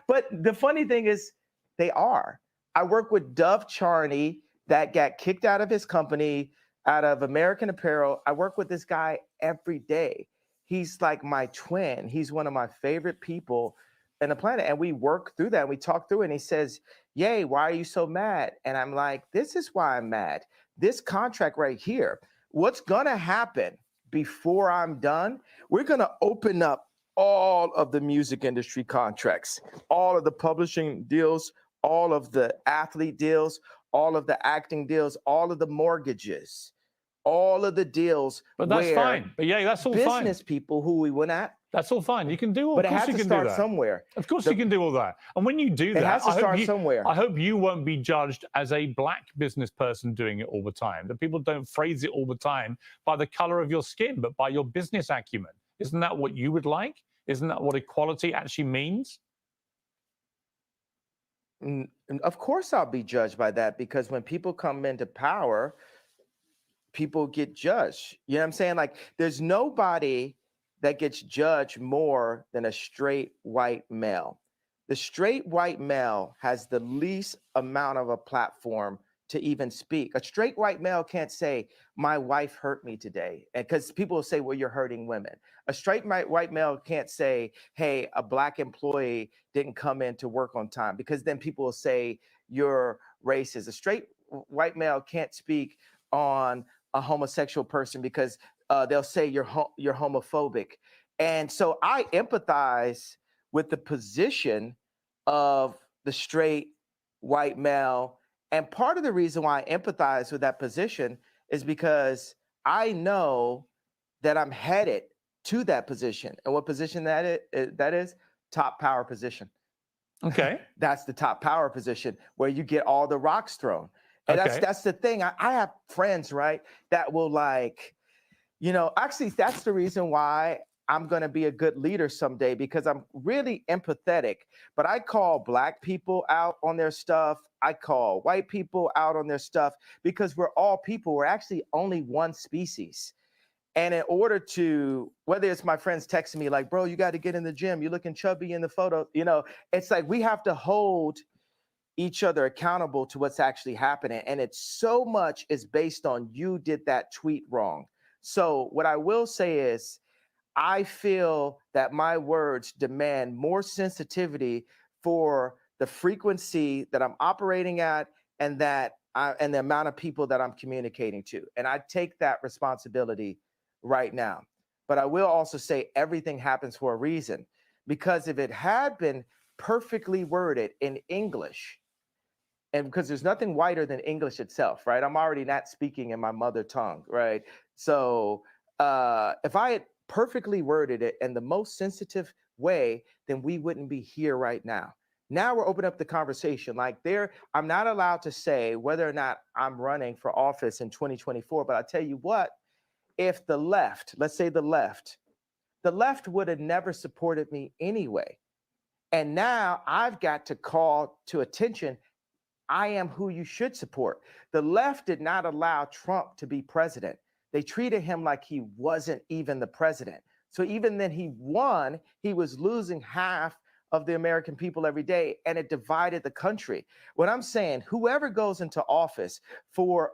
But the funny thing is, they are. I work with Dove Charney that got kicked out of his company, out of American Apparel. I work with this guy every day. He's like my twin. He's one of my favorite people on the planet. And we work through that and we talk through it. And he says, "Yay, why are you so mad?" And I'm like, this is why I'm mad. This contract right here, what's going to happen before I'm done, we're going to open up all of the music industry contracts, all of the publishing deals, all of the athlete deals, all of the acting deals, all of the mortgages, all of the deals. But that's fine. But yeah, that's all fine. Business people who we went at. That's all fine. You can do all. But it has to start somewhere. Of course, you can do all that. And when you do that, it has to start somewhere. I hope you won't be judged as a black business person doing it all the time. That people don't phrase it all the time by the color of your skin, but by your business acumen. Isn't that what you would like? Isn't that what equality actually means? Of course, I'll be judged by that because when people come into power, people get judged. You know what I'm saying? Like, there's nobody that gets judged more than a straight white male. The straight white male has the least amount of a platform to even speak. A straight white male can't say, "My wife hurt me today," and because people will say, "Well, you're hurting women." A straight white male can't say, "Hey, a black employee didn't come in to work on time," because then people will say you're racist. A straight white male can't speak on a homosexual person because they'll say you're homophobic. And so I empathize with the position of the straight white male. And part of the reason why I empathize with that position is because I know that I'm headed to that position. And what position that is? Top power position. Okay. That's the top power position where you get all the rocks thrown. And that's the thing. I have friends, right, that will like, actually that's the reason why I'm going to be a good leader someday, because I'm really empathetic. But I call Black people out on their stuff. I call white people out on their stuff, because we're all people. We're actually only one species. And in order to, whether it's my friends texting me like, bro, you got to get in the gym, you're looking chubby in the photo, it's like we have to hold each other accountable to what's actually happening. And it's so much is based on you did that tweet wrong. So what I will say is, I feel that my words demand more sensitivity for the frequency that I'm operating at, and and the amount of people that I'm communicating to. And I take that responsibility right now. But I will also say everything happens for a reason, because if it had been perfectly worded in English, and because there's nothing whiter than English itself, right? I'm already not speaking in my mother tongue, right? So if I had perfectly worded it in the most sensitive way, then we wouldn't be here right now. Now we're opening up the conversation. Like I'm not allowed to say whether or not I'm running for office in 2024, but I tell you what, if the left, let's say the left would have never supported me anyway. And now I've got to call to attention, I am who you should support. The left did not allow Trump to be president. They treated him like he wasn't even the president. So even then he won, he was losing half of the American people every day, and it divided the country. What I'm saying, whoever goes into office, for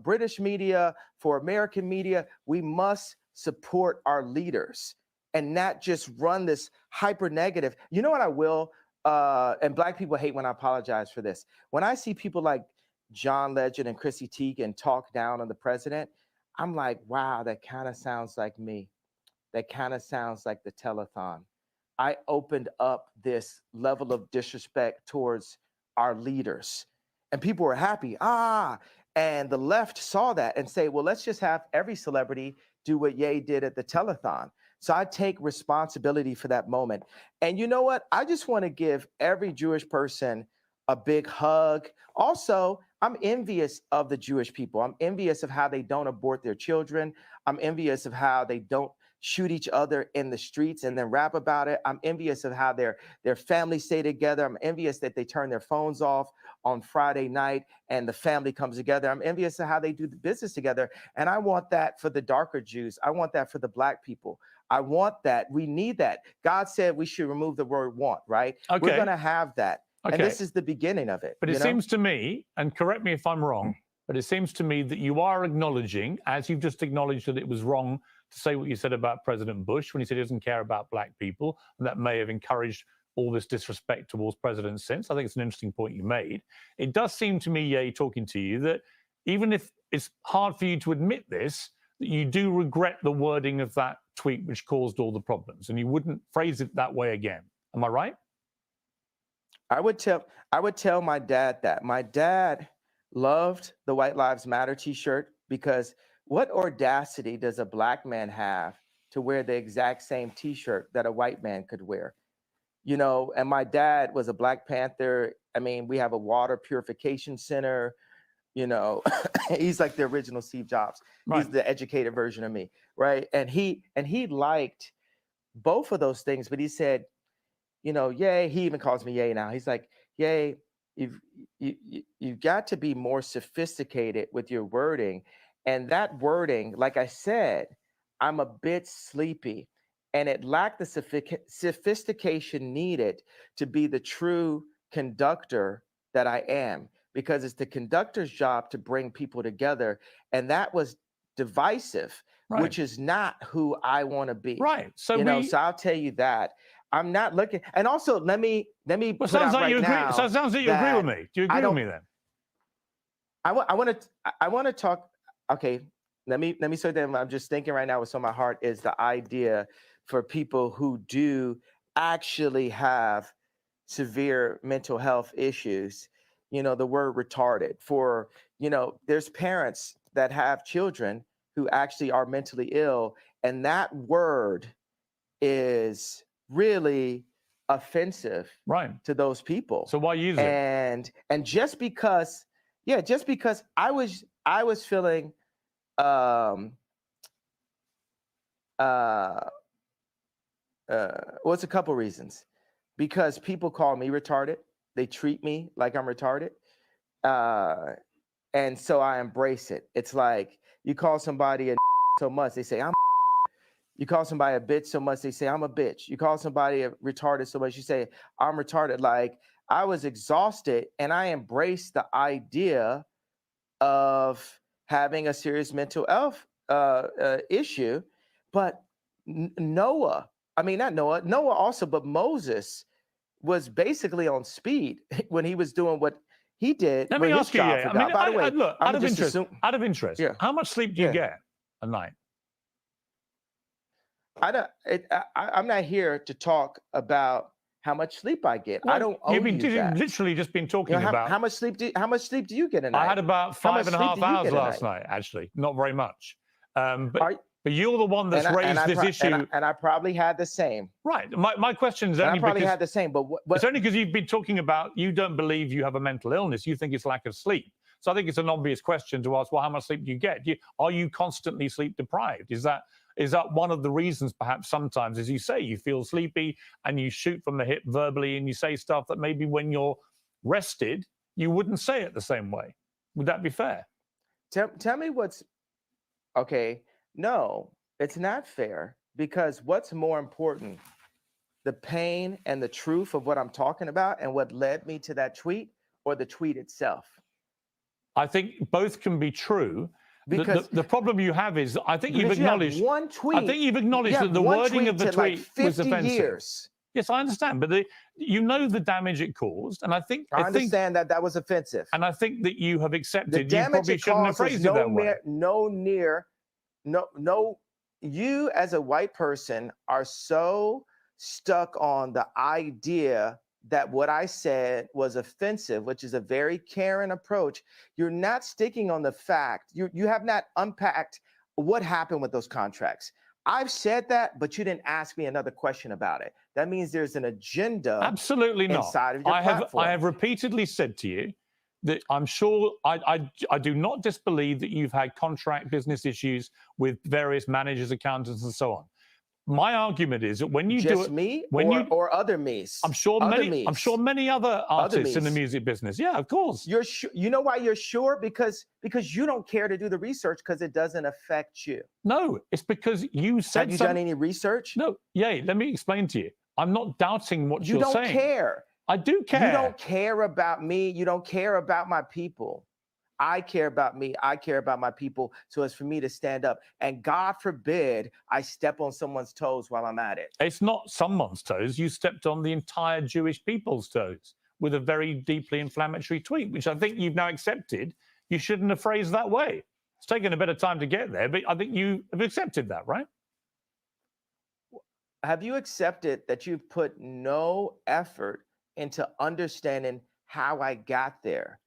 British media, for American media, we must support our leaders and not just run this hyper negative. You know what I will? And Black people hate when I apologize for this. When I see people like John Legend and Chrissy Teigen talk down on the president, I'm like, wow, that kind of sounds like me. That kind of sounds like the telethon. I opened up this level of disrespect towards our leaders, and people were happy. And the left saw that and say, well, let's just have every celebrity do what Ye did at the telethon. So I take responsibility for that moment. And you know what? I just want to give every Jewish person a big hug. Also, I'm envious of the Jewish people. I'm envious of how they don't abort their children. I'm envious of how they don't shoot each other in the streets and then rap about it. I'm envious of how their families stay together. I'm envious that they turn their phones off on Friday night and the family comes together. I'm envious of how they do the business together. And I want that for the darker Jews. I want that for the Black people. I want that. We need that. God said we should remove the word want, right? Okay. We're going to have that. Okay. And this is the beginning of it. But it seems to me, and correct me if I'm wrong, but it seems to me that you are acknowledging, as you've just acknowledged that it was wrong to say what you said about President Bush when he said he doesn't care about Black people, and that may have encouraged all this disrespect towards presidents since. I think it's an interesting point you made. It does seem to me, Ye, talking to you, that even if it's hard for you to admit this, that you do regret the wording of that tweet which caused all the problems, and you wouldn't phrase it that way again. Am I right? I would tell my dad that. My dad loved the White Lives Matter t-shirt, because what audacity does a Black man have to wear the exact same t-shirt that a white man could wear? And my dad was a Black Panther. I mean, we have a water purification center. He's like the original Steve Jobs. Right. He's the educated version of me, right? And he liked both of those things, but he said, Ye, he even calls me Ye now. He's like, Ye, you've got to be more sophisticated with your wording. And that wording, like I said, I'm a bit sleepy, and it lacked the sophistication needed to be the true conductor that I am, because it's the conductor's job to bring people together. And that was divisive, right, which is not who I want to be. Right. So so I'll tell you that. I'm not looking. And also, let me put sounds out like right you agree. now. So it sounds like you agree with me. Do you agree with me then? I want to talk. Okay, let me say that I'm just thinking right now what's on my heart is the idea for people who do actually have severe mental health issues. The word retarded. For there's parents that have children who actually are mentally ill, and that word is really offensive to those people. So why use it? And just because I was feeling well, it's a couple reasons. Because people call me retarded, they treat me like I'm retarded, and so I embrace it. It's like you call somebody a so much, they say I'm. You call somebody a bitch so much, they say I'm a bitch. You call somebody a retarded so much, you say I'm retarded. Like, I was exhausted, and I embraced the idea of having a serious mental health issue. But Noah also, but Moses was basically on speed when he was doing what he did. Let me ask you, by the way, look, out of interest, yeah. How much sleep do you get a night? I'm not here to talk about how much sleep I get. Well, I don't owe you that. Literally just been talking about how much sleep do you get a night? I had about 5.5 hours last night, actually. Not very much. But you're the one that's raised this issue. And I probably had the same. Right. My question is only I probably because had the same, but it's only because you've been talking about you don't believe you have a mental illness. You think it's lack of sleep. So I think it's an obvious question to ask, well, how much sleep do you get? Are you constantly sleep deprived? Is that one of the reasons, perhaps sometimes, as you say, you feel sleepy and you shoot from the hip verbally and you say stuff that maybe when you're rested, you wouldn't say it the same way. Would that be fair? Tell me what's okay. No, it's not fair, because what's more important, the pain and the truth of what I'm talking about and what led me to that tweet, or the tweet itself? I think both can be true. Because the problem you have is, I think you've acknowledged one tweet. I think you've acknowledged that the wording of the tweet was offensive. Years. Yes, I understand, but the damage it caused, and I understand that was offensive. And I think that you have accepted. The you probably shouldn't have phrased it that way. You as a white person are so stuck on the idea that what I said was offensive, which is a very caring approach. You're not sticking on the fact. You have not unpacked what happened with those contracts. I've said that, but you didn't ask me another question about it. That means there's an agenda. Absolutely not. Inside of your platform. I have repeatedly said to you that I'm sure I do not disbelieve that you've had contract business issues with various managers, accountants, and so on. My argument is that when you do it, me or other me's. I'm sure many other artists in the music business. Yeah, of course. You know why you're sure? Because you don't care to do the research, because it doesn't affect you. No, it's because you said. Have you done any research? No. Yeah, let me explain to you. I'm not doubting what you're saying. You don't care. I do care. You don't care about me. You don't care about my people. I care about me. I care about my people. So it's for me to stand up. And God forbid I step on someone's toes while I'm at it. It's not someone's toes. You stepped on the entire Jewish people's toes with a very deeply inflammatory tweet, which I think you've now accepted. You shouldn't have phrased that way. It's taken a bit of time to get there, but I think you have accepted that, right? Have you accepted that you've put no effort into understanding how I got there?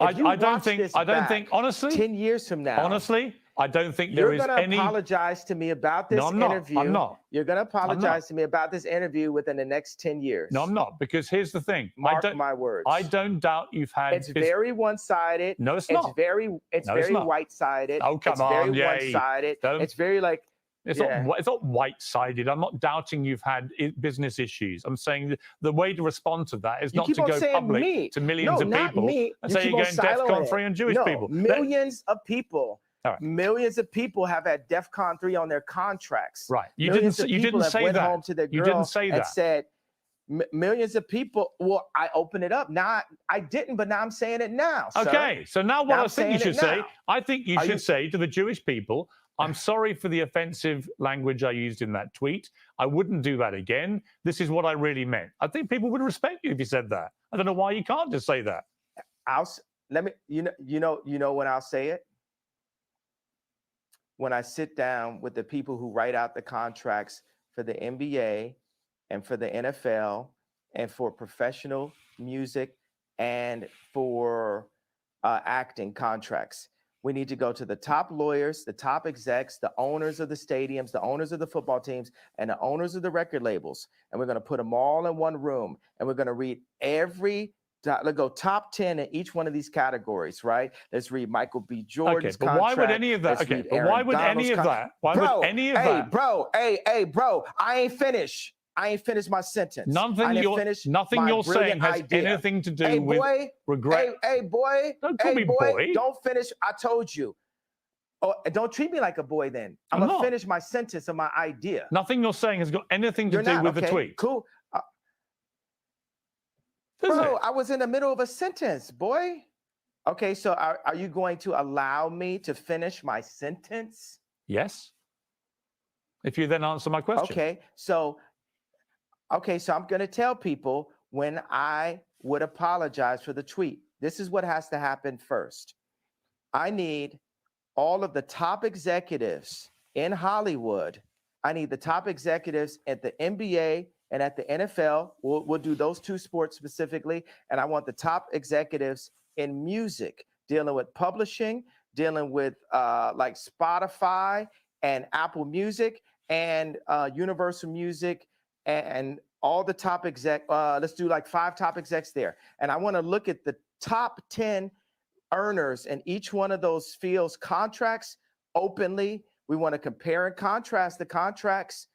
I don't think, honestly, 10 years from now, honestly, I don't think there is any. You're going to apologize to me about this interview. I'm not. You're going to apologize to me about this interview within the next 10 years. No, I'm not, because here's the thing. Mark my words. I don't doubt you've had. It's very one-sided. No, it's not. It's very white-sided. Oh, come on, it's very one-sided. It's very like. It's not white-sided. I'm not doubting you've had business issues. I'm saying the way to respond to that is not to go public to millions of people and say you're going DEFCON 3 on Jewish people. Millions of people. Right. Millions of people have had DEFCON 3 on their contracts. Right. You didn't say that. You didn't say that. And said millions of people. Well, I opened it up. Now I didn't, but now I'm saying it now. Okay. So now what I think you should say, I think you should say to the Jewish people, I'm sorry for the offensive language I used in that tweet. I wouldn't do that again. This is what I really meant. I think people would respect you if you said that. I don't know why you can't just say that. You know when I'll say it? When I sit down with the people who write out the contracts for the NBA and for the NFL and for professional music and for acting contracts. We need to go to the top lawyers, the top execs, the owners of the stadiums, the owners of the football teams, and the owners of the record labels. And we're going to put them all in one room. And we're going to read let's go top 10 in each one of these categories, right? Let's read Michael B. Jordan's but why would any of that? Let's Okay, read but Aaron why would Donald's any of that? Why would any of that? Bro, I ain't finished. I ain't finished my sentence. Nothing you're saying has anything to do with regret. Hey, boy. Don't call me boy. Don't finish. I told you. Oh, don't treat me like a boy then. I'm going to finish my sentence of my idea. Nothing you're saying has got anything to do with the tweet. Cool. Bro, I was in the middle of a sentence, boy. Okay, so are you going to allow me to finish my sentence? Yes. If you then answer my question. Okay, so I'm going to tell people when I would apologize for the tweet. This is what has to happen first. I need all of the top executives in Hollywood. I need the top executives at the NBA and at the NFL. We'll do those two sports specifically. And I want the top executives in music, dealing with publishing, dealing with like Spotify and Apple Music and Universal Music and all the top exec. Let's do like 5 top execs there. And I want to look at the top 10 earners in each one of those fields contracts openly. We want to compare and contrast the contracts.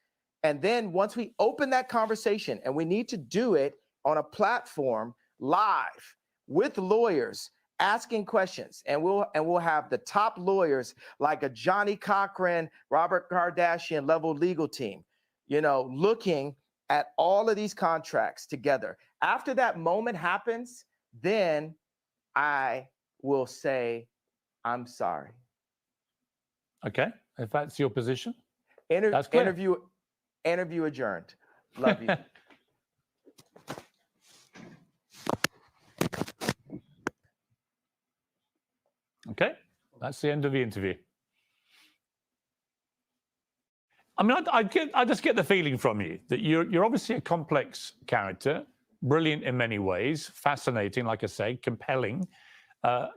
And then once we open that conversation, and we need to do it on a platform live with lawyers asking questions, and we'll have the top lawyers like a Johnny Cochran, Robert Kardashian level legal team, looking at all of these contracts together. After that moment happens, then I will say, I'm sorry. Okay, if that's your position. That's clear. Interview adjourned. Love you. Okay, that's the end of the interview. I mean, I just get the feeling from you that you're obviously a complex character, brilliant in many ways, fascinating, like I say, compelling.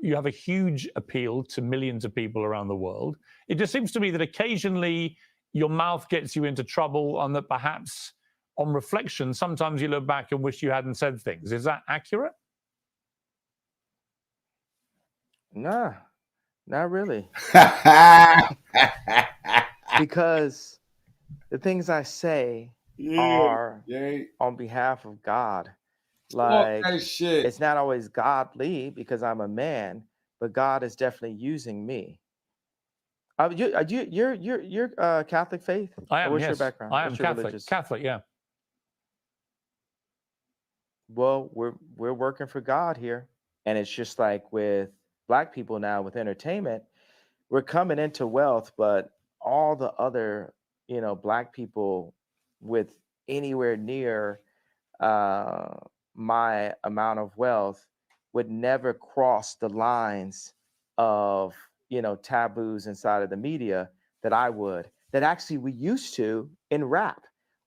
You have a huge appeal to millions of people around the world. It just seems to me that occasionally your mouth gets you into trouble, and that perhaps on reflection, sometimes you look back and wish you hadn't said things. Is that accurate? Nah, not really. Because the things I say are on behalf of God. Like, it's not always godly because I'm a man, but God is definitely using me. You're Catholic faith? I am. What's yes. your background? I am Catholic. Catholic, yeah. Well, we're working for God here, and it's just like with Black people now with entertainment, we're coming into wealth, but all the other Black people with anywhere near my amount of wealth would never cross the lines of taboos inside of the media that I would, that actually we used to in rap.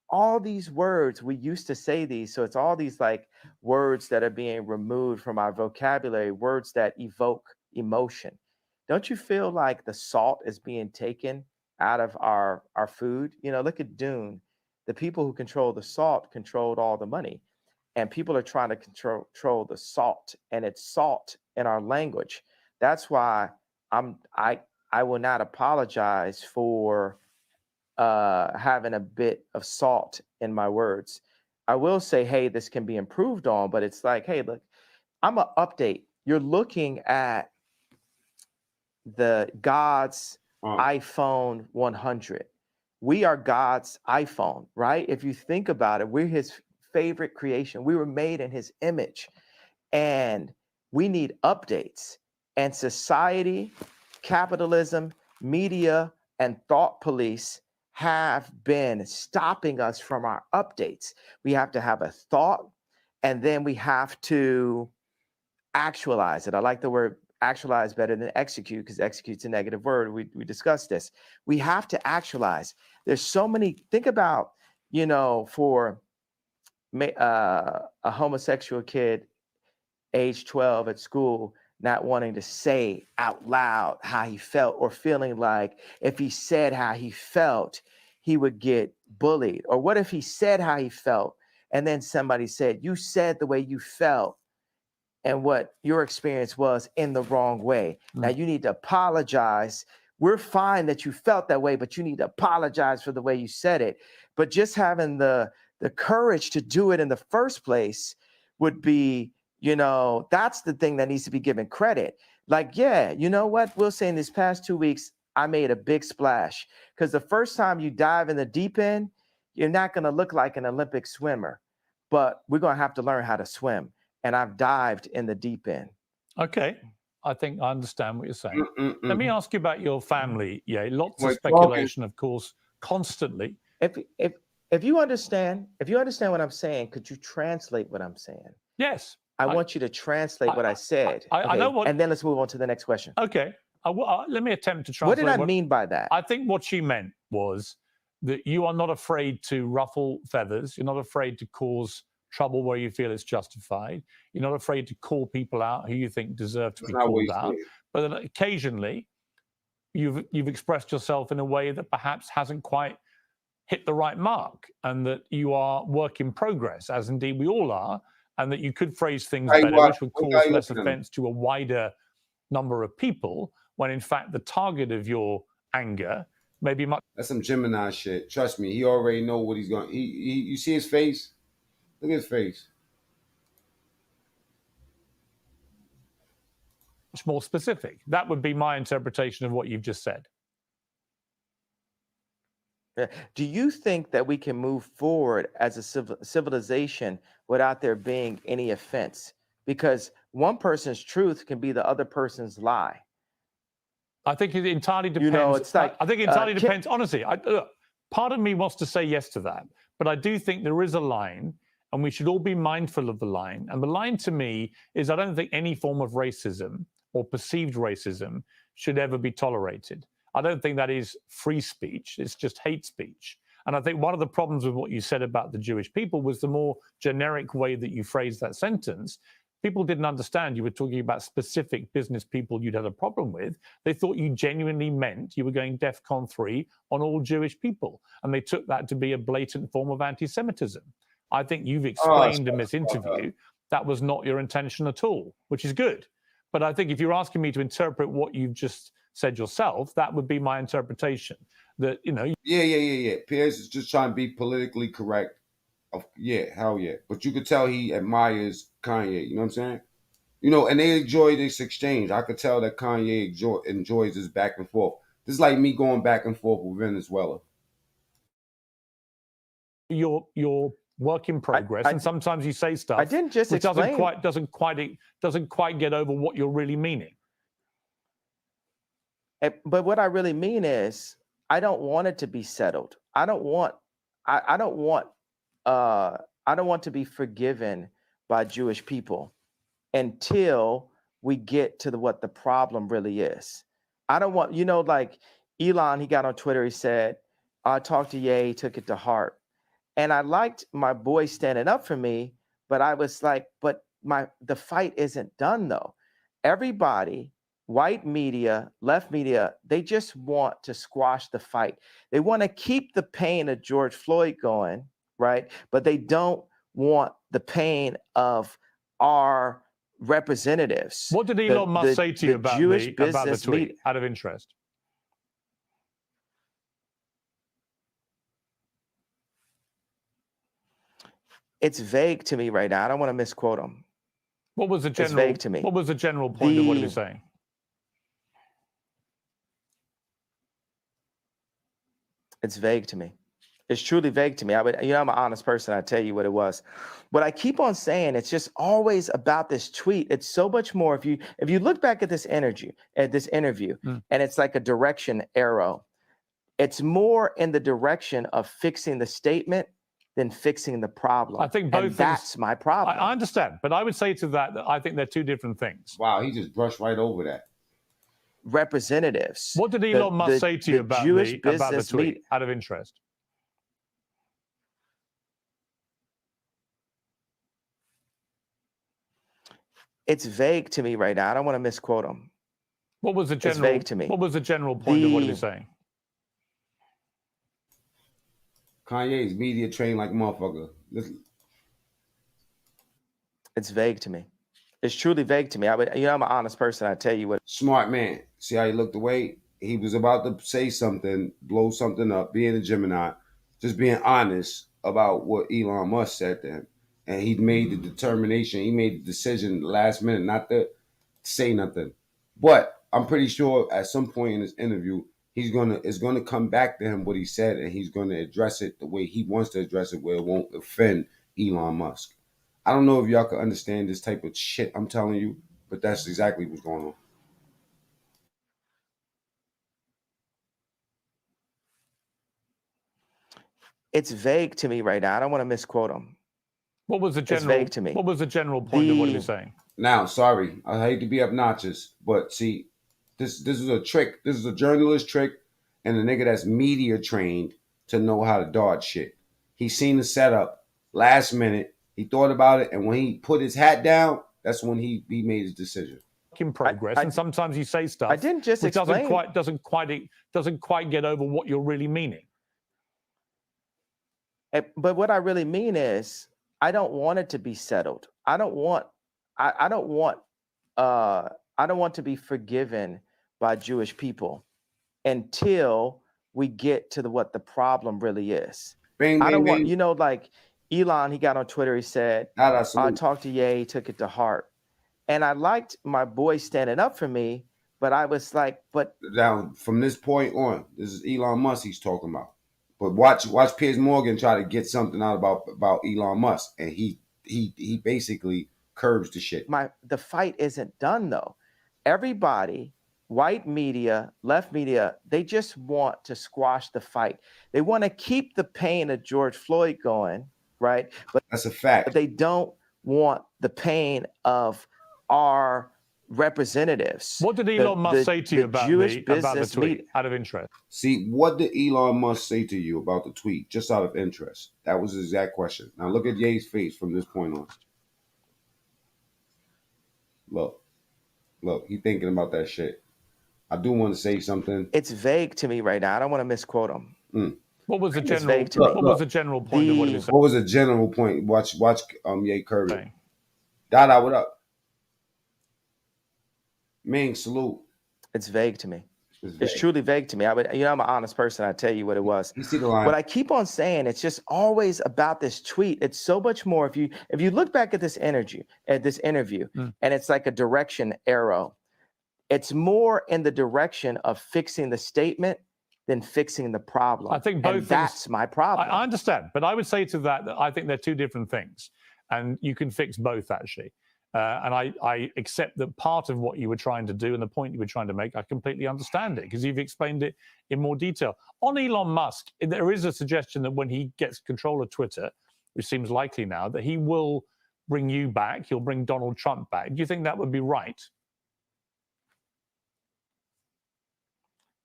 All these words, we used to say these. So it's all these like words that are being removed from our vocabulary, words that evoke emotion. Don't you feel like the salt is being taken out of our food? Look at Dune. The people who control the salt controlled all the money. And people are trying to control the salt, and it's salt in our language. That's why I will not apologize for having a bit of salt in my words. I will say, hey, this can be improved on, but it's like, hey, look, I'm an update. You're looking at the God's iPhone 100. We are God's iPhone, right? If you think about it, we're his favorite creation. We were made in his image, and we need updates. And society, capitalism, media, and thought police have been stopping us from our updates. We have to have a thought, and then we have to actualize it. I like the word actualize better than execute, because execute's a negative word. We discussed this. We have to actualize. There's so many. Think about, for a homosexual kid, age 12 at school, not wanting to say out loud how he felt, or feeling like if he said how he felt, he would get bullied? Or what if he said how he felt and then somebody said, you said the way you felt and what your experience was in the wrong way. Now you need to apologize. We're fine that you felt that way, but you need to apologize for the way you said it. But just having the courage to do it in the first place would be, that's the thing that needs to be given credit. Like, yeah, you know what? We'll say in these past 2 weeks, I made a big splash, because the first time you dive in the deep end, you're not going to look like an Olympic swimmer, but we're going to have to learn how to swim. And I've dived in the deep end. Okay. I think I understand what you're saying. Let me ask you about your family. Yeah, lots of Like speculation, of course, constantly. If you understand what I'm saying, could you translate what I'm saying? Yes. I want you to translate what I said. I know what. And then let's move on to the next question. Okay. Let me attempt to translate. What did I mean by that? I think what she meant was that you are not afraid to ruffle feathers. You're not afraid to cause trouble where you feel it's justified. You're not afraid to call people out who you think deserve to be called out. But then occasionally, you've expressed yourself in a way that perhaps hasn't quite hit the right mark, and that you are work in progress, as indeed we all are, and that you could phrase things better, which would cause less offense to a wider number of people, when in fact the target of your anger may be much. That's some Gemini shit. Trust me, he already know what he's going. You see his face? Look at his face. Much more specific. That would be my interpretation of what you've just said. Do you think that we can move forward as a civilization without there being any offense? Because one person's truth can be the other person's lie. I think it entirely depends. It's like, I think it entirely depends. Honestly, look, part of me wants to say yes to that, but I do think there is a line, and we should all be mindful of the line. And the line to me is, I don't think any form of racism or perceived racism should ever be tolerated. I don't think that is free speech. It's just hate speech. And I think one of the problems with what you said about the Jewish people was the more generic way that you phrased that sentence. People didn't understand you were talking about specific business people you'd had a problem with. They thought you genuinely meant you were going DEFCON 3 on all Jewish people. And they took that to be a blatant form of anti-Semitism. I think you've explained in this interview that was not your intention at all, which is good. But I think if you're asking me to interpret what you've just said yourself, that would be my interpretation. That, Yeah. Piers is just trying to be politically correct. Yeah, hell yeah. But you could tell he admires Kanye, you know what I'm saying? And they enjoy this exchange. I could tell that Kanye enjoys this back and forth. This is like me going back and forth with Venezuela. Your work in progress, and sometimes you say stuff. I didn't just which explain. doesn't quite get over what you're really meaning. But what I really mean is, I don't want it to be settled. I don't want to be forgiven by Jewish people until we get to what the problem really is. I don't want, like Elon, he got on Twitter, he said, I talked to Ye, he took it to heart. And I liked my boy standing up for me, but I was like, but the fight isn't done though. Everybody, white media, left media, they just want to squash the fight. They want to keep the pain of George Floyd going, right? But they don't want the pain of our representatives. What did Elon Musk say to you about the tweet, out of interest? It's vague to me right now. I don't want to misquote him. What was the general? It's vague to me. What was the general point of what he was saying? It's vague to me. It's truly vague to me. I'm an honest person. I tell you what it was. But I keep on saying it's just always about this tweet. It's so much more. If you look back at this interview, and it's like a direction arrow, it's more in the direction of fixing the statement than fixing the problem. I think both things, that's my problem. I understand, but I would say to that I think they're two different things. Wow, he just brushed right over that. Representatives. What did Elon Musk say to you about the tweet, out of interest? It's vague to me right now. I don't want to misquote him. What was the It's general? vague to me. What was the general point of what he was The saying? Kanye's media trained like a motherfucker. Listen, It's vague to me. It's truly vague to me. I'm an honest person. I tell you what. smart man. See how he looked away? He was about to say something, blow something up, being a Gemini, just being honest about what Elon Musk said to him. And he made the determination, he made the decision last minute not to say nothing. But I'm pretty sure at some point in this interview, it's gonna come back to him what he said, and he's gonna address it the way he wants to address it, where it won't offend Elon Musk. I don't know if y'all can understand this type of shit I'm telling you, but that's exactly what's going on. It's vague to me right now. I don't want to misquote him. What was the It's general? vague to me. What was the general point of what he was The saying? Now, sorry, I hate to be obnoxious, but see, this is a trick. This is a journalist trick, and a nigga that's media trained to know how to dodge shit. He seen the setup last minute. He thought about it, and when he put his hat down, that's when he made his decision. In progress, and sometimes you say stuff. I didn't just which explain. doesn't quite get over what you're really meaning. But what I really mean is, I don't want it to be settled. I don't want to be forgiven by Jewish people until we get to what the problem really is. Bing, I don't bing, want, bing. like Elon, he got on Twitter, he said, I talked to Ye, he took it to heart. And I liked my boy standing up for me, but I was like, but Now, from this point on, this is Elon Musk he's talking about. But watch Piers Morgan try to get something out about Elon Musk, and he basically curbs the shit. The fight isn't done though. Everybody, white media, left media, they just want to squash the fight. They want to keep the pain of George Floyd going, right? But that's a fact. But they don't want the pain of our representatives. What did Elon Musk say to you about the tweet, out of interest? See, what did Elon Musk say to you about the tweet, just out of interest? That was the exact question. Now look at Ye's face from this point on. Look, he thinking about that shit. I do want to say something. It's vague to me right now. I don't want to misquote him. What was the general? What was the general point of what he was saying? What was the general point? Watch Ye Kirby. Dada, what up? Ming, salute. It's vague to me. It's truly vague to me. I'm an honest person. I tell you what it was. You see the line. But I keep on saying it's just always about this tweet. It's so much more. If you look back at this interview, and it's like a direction arrow, it's more in the direction of fixing the statement than fixing the problem. I think both. And that's my problem. I understand, but I would say to that I think they're two different things, and you can fix both actually. And I accept that part of what you were trying to do and the point you were trying to make, I completely understand it because you've explained it in more detail. On Elon Musk, there is a suggestion that when he gets control of Twitter, which seems likely now, that he will bring you back, he'll bring Donald Trump back. Do you think that would be right?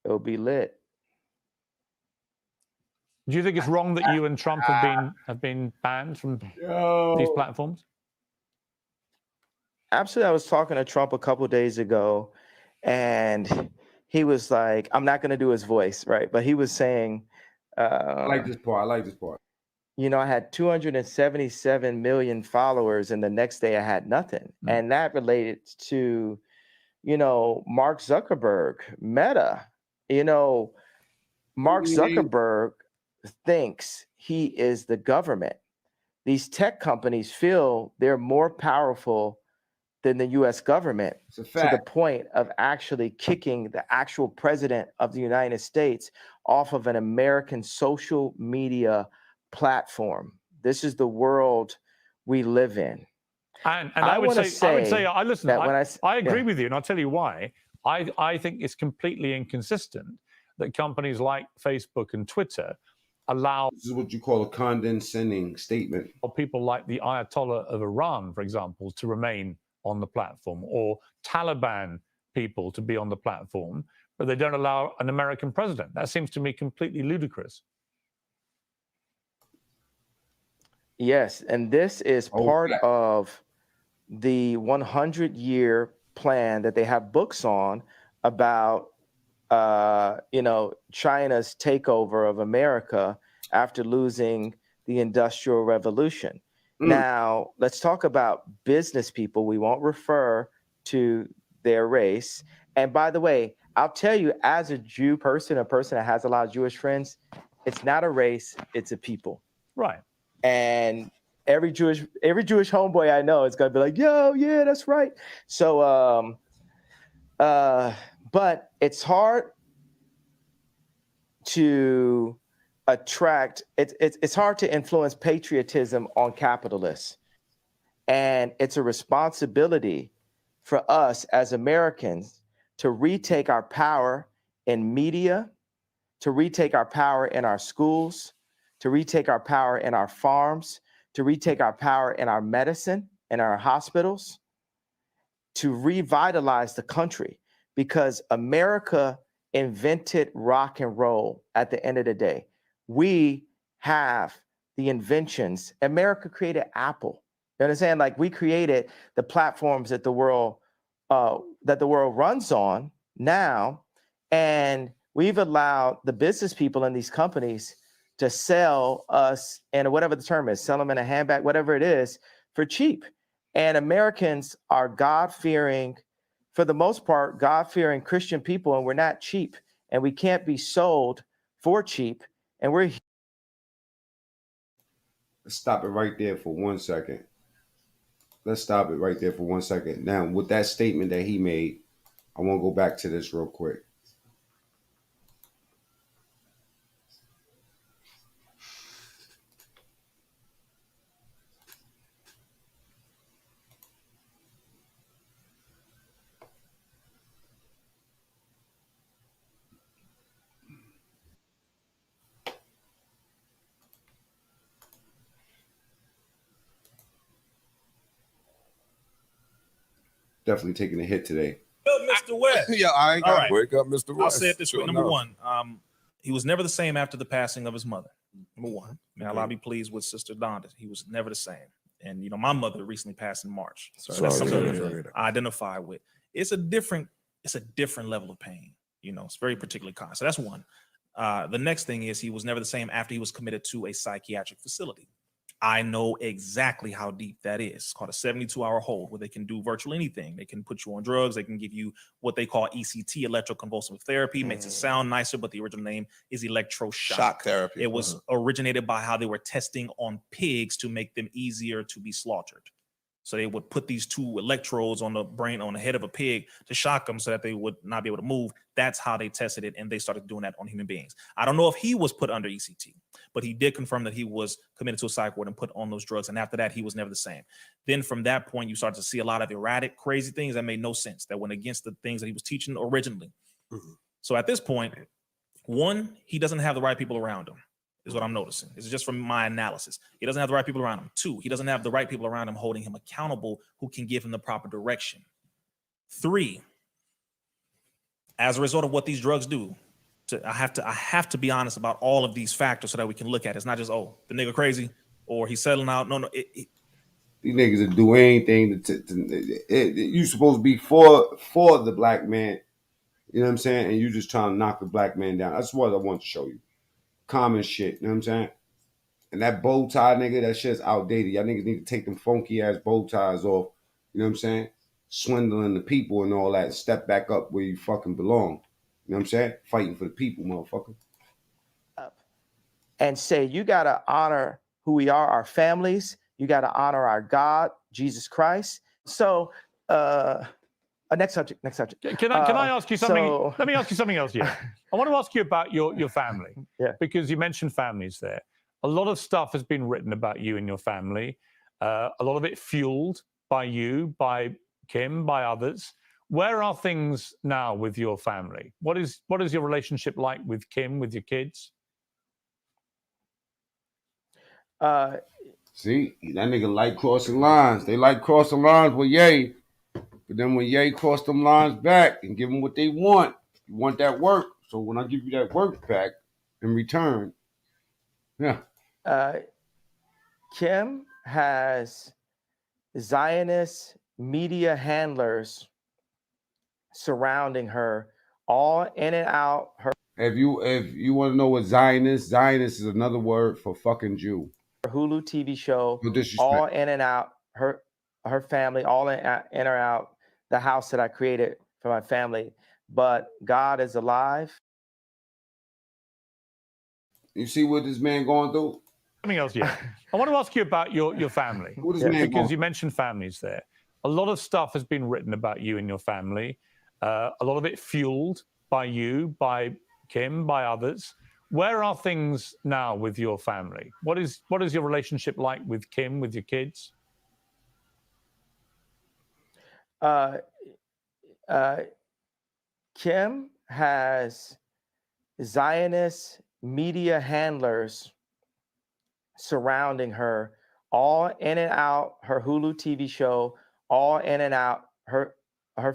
It'll be lit. Do you think it's wrong that you and Trump have been banned from these platforms? Absolutely. I was talking to Trump a couple of days ago, and he was like, I'm not going to do his voice, right? But he was saying, I like this part. I had 277 million followers, and the next day I had nothing. And that related to, Mark Zuckerberg, Meta. Mark Zuckerberg thinks he is the government. These tech companies feel they're more powerful than the U.S. government, to the point of actually kicking the actual president of the United States off of an American social media platform. This is the world we live in. And I would say, I agree with you, and I'll tell you why. I think it's completely inconsistent that companies like Facebook and Twitter allow. This is what you call a condescending statement. Or people like the Ayatollah of Iran, for example, to remain on the platform, or Taliban people to be on the platform, but they don't allow an American president. That seems to me completely ludicrous. Yes, and this is part of the 100-year plan that they have books on about, China's takeover of America after losing the Industrial Revolution. Now, let's talk about business people. We won't refer to their race. And by the way, I'll tell you, as a Jew person, a person that has a lot of Jewish friends, it's not a race, it's a people. Right. And every Jewish homeboy I know is gonna be like, yo, yeah, that's right. So, but it's hard to attract. It's hard to influence patriotism on capitalists, and it's a responsibility for us as Americans to retake our power in media, to retake our power in our schools, to retake our power in our farms, to retake our power in our medicine, in our hospitals, to revitalize the country, because America invented rock and roll at the end of the day. We have the inventions. America created Apple. You understand? Like, we created the platforms that the world runs on now, and we've allowed the business people in these companies to sell us, and whatever the term is, sell them in a handbag, whatever it is, for cheap. And Americans are God-fearing, for the most part, God-fearing Christian people, and we're not cheap, and we can't be sold for cheap. And we're Let's stop it right there for 1 second. Now, with that statement that he made, I want to go back to this real quick. Definitely taking a hit today. Mr. West. Yeah, I ain't All got right. to wake up, Mr. West. I'll say it this way. Sure Number enough. one, he was never the same after the passing of his mother. Number one. May Allah be pleased with Sister Donda. He was never the same. And, my mother recently passed in March. So that's something I identify with. It's a different level of pain. It's very particularly common. So that's one. The next thing is he was never the same after he was committed to a psychiatric facility. I know exactly how deep that is. It's called a 72-hour hold, where they can do virtually anything. They can put you on drugs. They can give you what they call ECT, electroconvulsive therapy. Makes it sound nicer, but the original name is electroshock. Shock therapy. It was originated by how they were testing on pigs to make them easier to be slaughtered. So they would put these two electrodes on the brain, on the head of a pig, to shock them so that they would not be able to move. That's how they tested it, and they started doing that on human beings. I don't know if he was put under ECT, but he did confirm that he was committed to a psych ward and put on those drugs. And after that, he was never the same. Then from that point, you start to see a lot of erratic, crazy things that made no sense, that went against the things that he was teaching originally. So at this point, one, he doesn't have the right people around him, is what I'm noticing. This is just from my analysis. He doesn't have the right people around him. Two, he doesn't have the right people around him holding him accountable who can give him the proper direction. Three, as a result of what these drugs do, I have to be honest about all of these factors so that we can look at it. It's not just, the nigga crazy or he's settling out. No. These niggas will do anything. You supposed to be for the black man. You know what I'm saying? And you just trying to knock the black man down. That's what I want to show you. Common shit. You know what I'm saying? And that bow tie, nigga, that shit's outdated. Y'all niggas need to take them funky ass bow ties off. You know what I'm saying? Swindling the people and all that. And step back up where you fucking belong. You know what I'm saying? Fighting for the people, motherfucker. And say, you got to honor who we are, our families. You got to honor our God, Jesus Christ. So, next subject. Can I ask you something? Let me ask you something else. Yeah, I want to ask you about your family. Yeah, because you mentioned families there. A lot of stuff has been written about you and your family. A lot of it fueled by you, by Kim, by others. Where are things now with your family? What is your relationship like with Kim, with your kids? See, that nigga like crossing lines. They like crossing lines with Ye. But then when Ye cross them lines back and give them what they want, you want that work. So when I give you that work back in return, yeah. Kim has Zionist media handlers surrounding her, all in and out her If you want to know what Zionist is another word for fucking Jew. Hulu TV show, No disrespect. all in and out her family, all in or out the house that I created for my family. But God is alive. You see what this man going through? Something else, yeah. I want to ask you about your family, What is man because going? you mentioned families there. A lot of stuff has been written about you and your family. A lot of it fueled by you, by Kim, by others. Where are things now with your family? What is your relationship like with Kim, with your kids? Kim has Zionist media handlers surrounding her, all in and out her Hulu TV show, all in and out her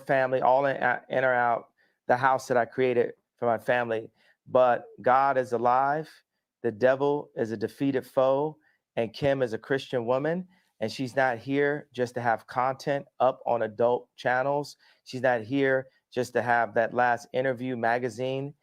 family, all in or out the house that I created for my family. But God is alive. The devil is a defeated foe, and Kim is a Christian woman, and she's not here just to have content up on adult channels. She's not here just to have that last Interview magazine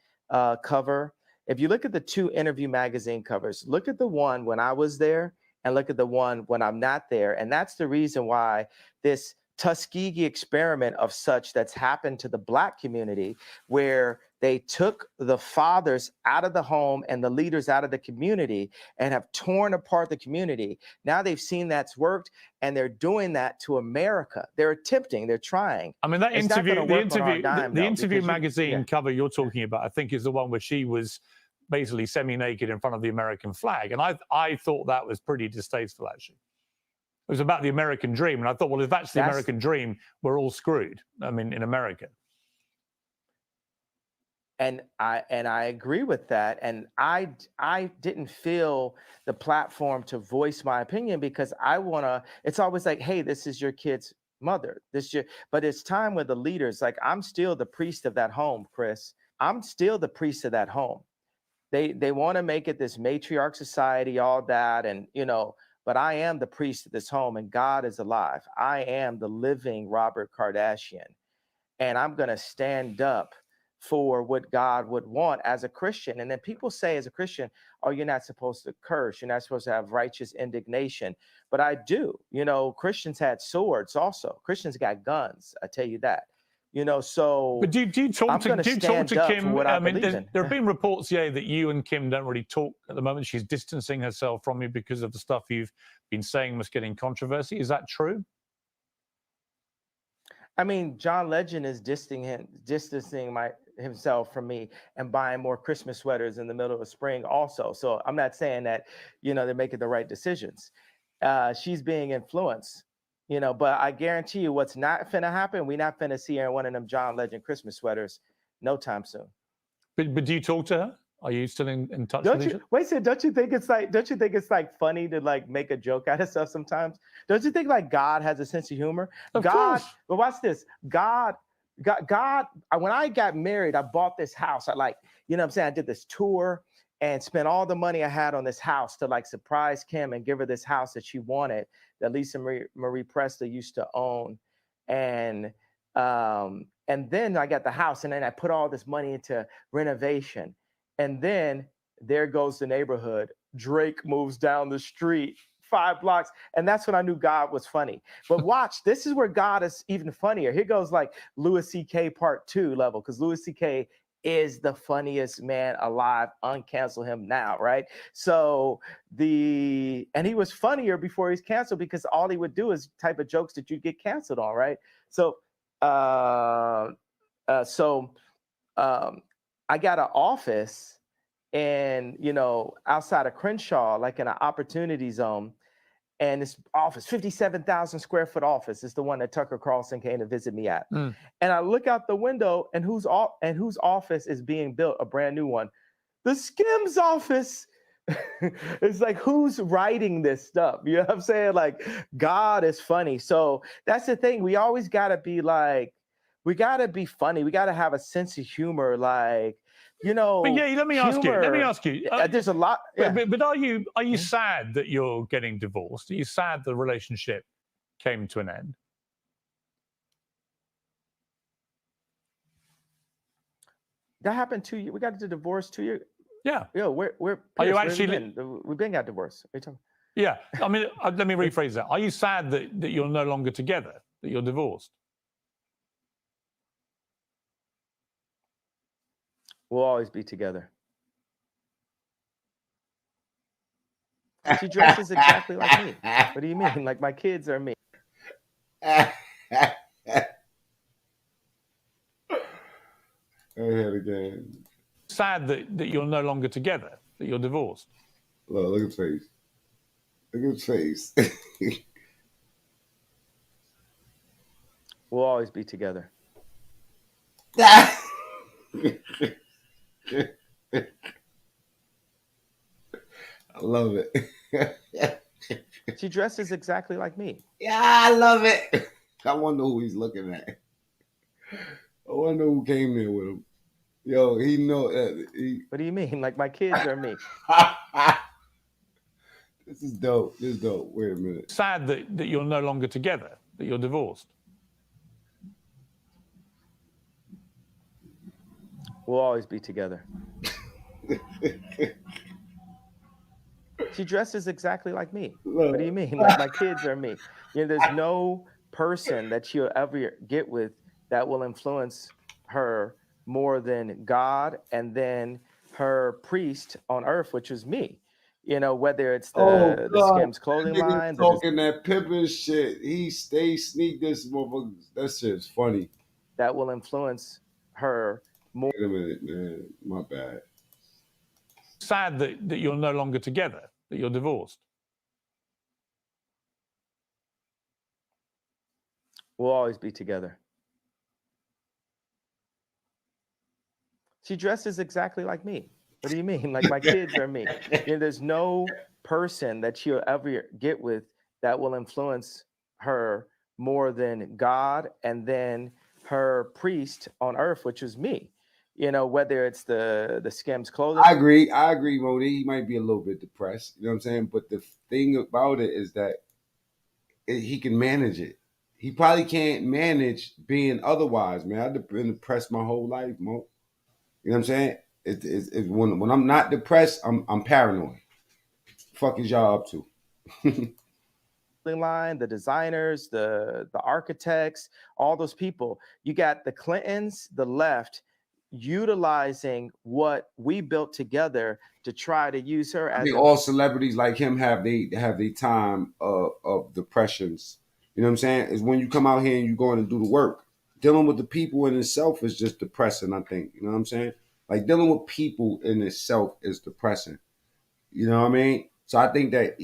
cover. If you look at the two Interview magazine covers, look at the one when I was there and look at the one when I'm not there. And that's the reason why this Tuskegee experiment of such that's happened to the Black community, where they took the fathers out of the home and the leaders out of the community and have torn apart the community. Now they've seen that's worked, and they're doing that to America. They're attempting, they're trying. I mean, that It's not interview, gonna the work on our interview, dime, the though, interview because magazine cover you're talking about, I think, is the one where she was basically semi-naked in front of the American flag, and I thought that was pretty distasteful, actually. It was about the American dream, and I thought, well, if that's the American dream, we're all screwed. I mean, in America. And I agree with that. And I didn't feel the platform to voice my opinion, because it's always like, hey, this is your kid's mother. But it's time with the leaders. Like, I'm still the priest of that home, Chris. I'm still the priest of that home. They want to make it this matriarch society, all that, and but I am the priest of this home, and God is alive. I am the living Robert Kardashian, and I'm going to stand up for what God would want as a Christian. And then people say as a Christian, oh, you're not supposed to curse. You're not supposed to have righteous indignation. But I do. Christians had swords also. Christians got guns. I tell you that. So. But do you talk to Kim? I mean, there have been reports, that you and Kim don't really talk at the moment. She's distancing herself from you because of the stuff you've been saying was getting controversy. Is that true? I mean, John Legend is distancing himself from me and buying more Christmas sweaters in the middle of spring also. So I'm not saying that, they're making the right decisions. She's being influenced. But I guarantee you what's not finna happen, we're not finna see her in one of them John Legend Christmas sweaters no time soon. But do you talk to her? Are you still in touch with each other? Wait a second, don't you think it's like funny to like make a joke out of stuff sometimes? Don't you think like God has a sense of humor? Of course. But watch this. God, when I got married, I bought this house. I I did this tour and spent all the money I had on this house to like surprise Kim and give her this house that she wanted, that Lisa Marie Presley used to own. And then I got the house, and then I put all this money into renovation. And then there goes the neighborhood. Drake moves down the street 5 blocks. And that's when I knew God was funny. But watch, this is where God is even funnier. Here goes like Louis C.K. part 2 level, because Louis C.K. is the funniest man alive. Uncancel him now, right? So and he was funnier before he's canceled, because all he would do is type of jokes that you'd get canceled on, right? So I got an office and outside of Crenshaw, like in an opportunity zone. And this office, 57,000 square foot office, is the one that Tucker Carlson came to visit me at. And I look out the window, and whose office is being built, a brand new one? The Skims office. It's like, who's writing this stuff? You know what I'm saying? Like, God is funny. So that's the thing. We always got to be like, we got to be funny. We got to have a sense of humor. Like, But yeah, let me ask you. There's a lot. Yeah. But are you sad that you're getting divorced? Are you sad the relationship came to an end? That happened 2 years. We got the divorce 2 years. Yeah. Yo, we're Are you Piers, where actually we've been got divorced. What are you talking Yeah. I mean, let me rephrase that. Are you sad that you're no longer together, that you're divorced? We'll always be together. She dresses exactly like me. What do you mean? Like my kids are me. Go ahead again. Sad that you're no longer together, that you're divorced. Look at his face. Look at his face. We'll always be together. I love it. She dresses exactly like me. Yeah, I love it. I wonder who he's looking at. I wonder who came there with him. Yo, he know that. What do you mean? Like my kids are me. This is dope. This is dope. Wait a minute. Sad that you're no longer together, that you're divorced. We'll always be together. She dresses exactly like me. What do you mean? Like my kids are me. You know, there's no person that you'll ever get with that will influence her more than God and then her priest on earth, which is me. You know, whether it's the Skims clothing line, talking that Pippen shit. He stay sneak this motherfucker. That shit's funny. That will influence her more. Wait a minute, man. My bad. Sad that you're no longer together, that you're divorced. We'll always be together. She dresses exactly like me. What do you mean? Like my kids are me. You know, there's no person that you'll ever get with that will influence her more than God and then her priest on earth, which is me. You know, whether it's the Skims clothing. I agree, Modi. He might be a little bit depressed. You know what I'm saying? But the thing about it is that he can manage it. He probably can't manage being otherwise, man. I've been depressed my whole life, Mo. You know what I'm saying? It's when I'm not depressed, I'm paranoid. Fuck is y'all up to? Line, the designers, the architects, all those people. You got the Clintons, the left, utilizing what we built together to try to use her as all celebrities like him have the time of depressions. You know what I'm saying? Is when you come out here and you going to do the work. Dealing with the people in itself is just depressing, I think. You know what I'm saying? Like dealing with people in itself is depressing. You know what I mean? So I think that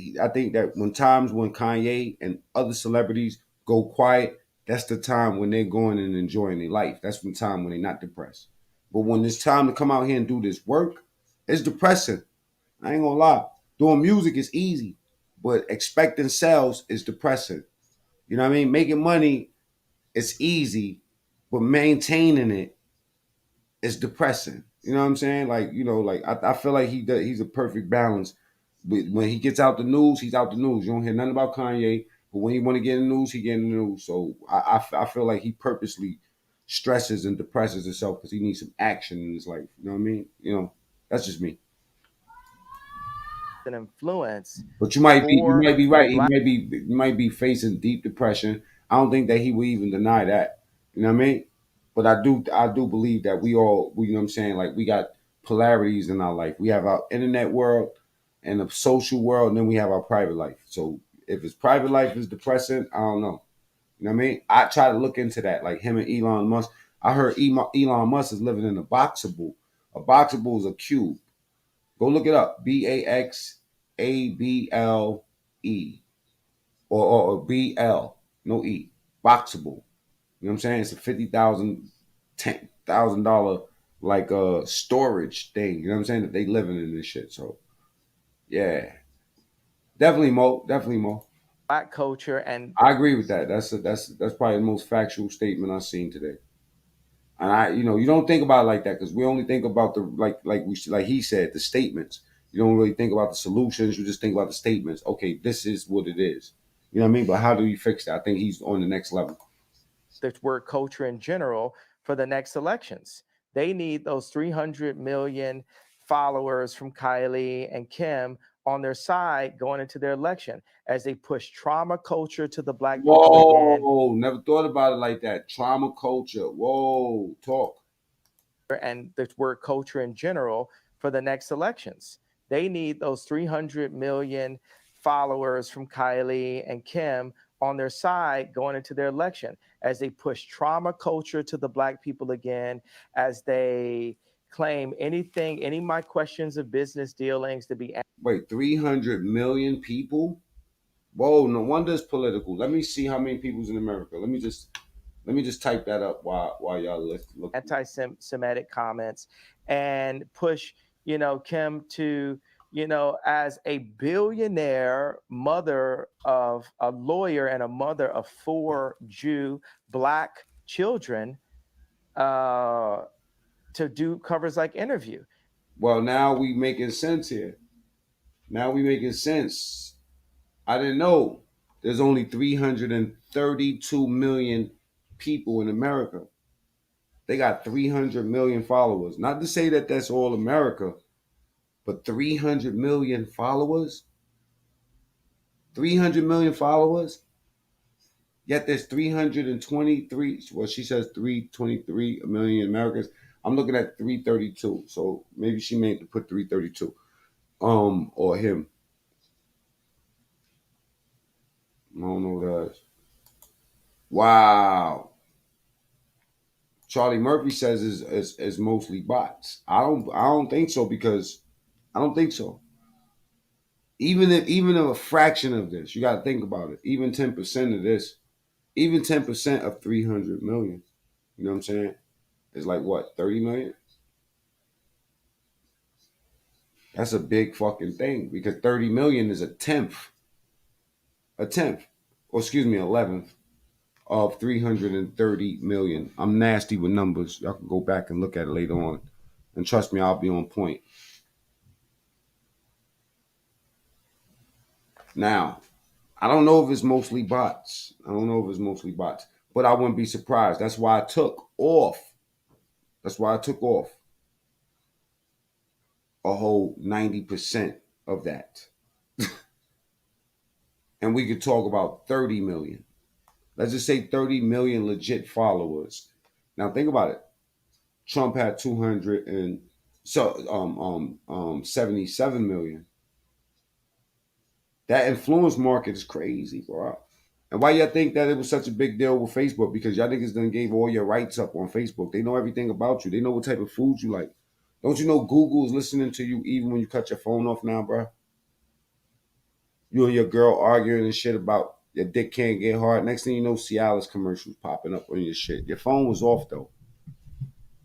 when Kanye and other celebrities go quiet, that's the time when they're going and enjoying their life. That's the time when they're not depressed. But when it's time to come out here and do this work, it's depressing. I ain't gonna lie. Doing music is easy, but expecting sales is depressing. You know what I mean? Making money is easy, but maintaining it is depressing. You know what I'm saying? Like, you know, like I feel like he's a perfect balance. But when he gets out the news, he's out the news. You don't hear nothing about Kanye, but when he want to get in the news, he get in the news. So I feel like he purposely stresses and depresses himself because he needs some action in his life. You know what I mean? You know, that's just me. an influence. But you might be right. He might be facing deep depression. I don't think that he would even deny that. You know what I mean? But I do believe that you know what I'm saying? Like we got polarities in our life. We have our internet world and the social world, and then we have our private life. So if his private life is depressing, I don't know. You know what I mean? I try to look into that, like him and Elon Musk. I heard Elon Musk is living in a boxable. A boxable is a cube. Go look it up. BAXABLE or BL, no E. Boxable. You know what I'm saying? It's a $50,000 like storage thing. You know what I'm saying? That they living in this shit. So yeah. Definitely Mo. Black culture, and I agree with that. That's probably the most factual statement I've seen today. And you don't think about it like that because we only think about the like he said, the statements. You don't really think about the solutions. You just think about the statements. Okay, this is what it is. You know what I mean? But how do you fix that? I think he's on the next level. the word culture in general for the next elections. They need those 300 million followers from Kylie and Kim on their side going into their election as they push trauma culture to the Black people again. Whoa, never thought about it like that. Trauma culture. Whoa, talk. And the word culture in general for the next elections. They need those 300 million followers from Kylie and Kim on their side going into their election as they push trauma culture to the Black people again, as they claim anything, any of my questions of business dealings to be. Wait, 300 million people? Whoa, no wonder it's political. Let me see how many people's in America. Let me just type that up while y'all look. Anti-Semitic comments and push, Kim to, as a billionaire mother of a lawyer and a mother of 4 Jew Black children, to do covers like Interview. Well, now we making sense here. Now we making sense. I didn't know there's only 332 million people in America. They got 300 million followers. Not to say that that's all America, but 300 million followers? 300 million followers? Yet there's 323, well, she says 323 million Americans. I'm looking at 332. So maybe she meant to put 332. Or him. I don't know what that is. Wow. Charlie Murphy says is mostly bots. I don't think so, because I don't think so. Even if a fraction of this, you got to think about it. Even 10% of this, even 10% of 300 million, you know what I'm saying? It's like what, 30 million? That's a big fucking thing, because 30 million is a tenth, or excuse me, 11th of 330 million. I'm nasty with numbers. Y'all can go back and look at it later on. And trust me, I'll be on point. Now, I don't know if it's mostly bots. But I wouldn't be surprised. That's why I took off a whole 90% of that. And we could talk about 30 million. Let's just say 30 million legit followers. Now think about it. Trump had 277 million. That influence market is crazy, bro. And why y'all think that it was such a big deal with Facebook? Because y'all niggas done gave all your rights up on Facebook. They know everything about you. They know what type of food you like. Don't you know Google is listening to you even when you cut your phone off now, bro? You and your girl arguing and shit about your dick can't get hard. Next thing you know, Cialis commercials popping up on your shit. Your phone was off, though.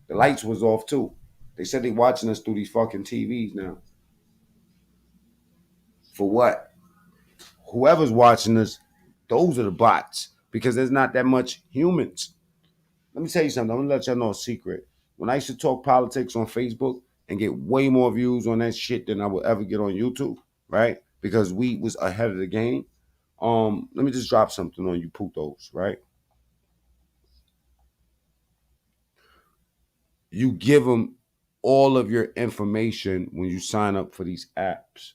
The lights was off, too. They said they watching us through these fucking TVs now. For what? Whoever's watching us, those are the bots, because there's not that much humans. Let me tell you something. I'm going to let y'all know a secret. When I used to talk politics on Facebook and get way more views on that shit than I would ever get on YouTube, right? Because we was ahead of the game. Let me just drop something on you putos, right? You give them all of your information when you sign up for these apps.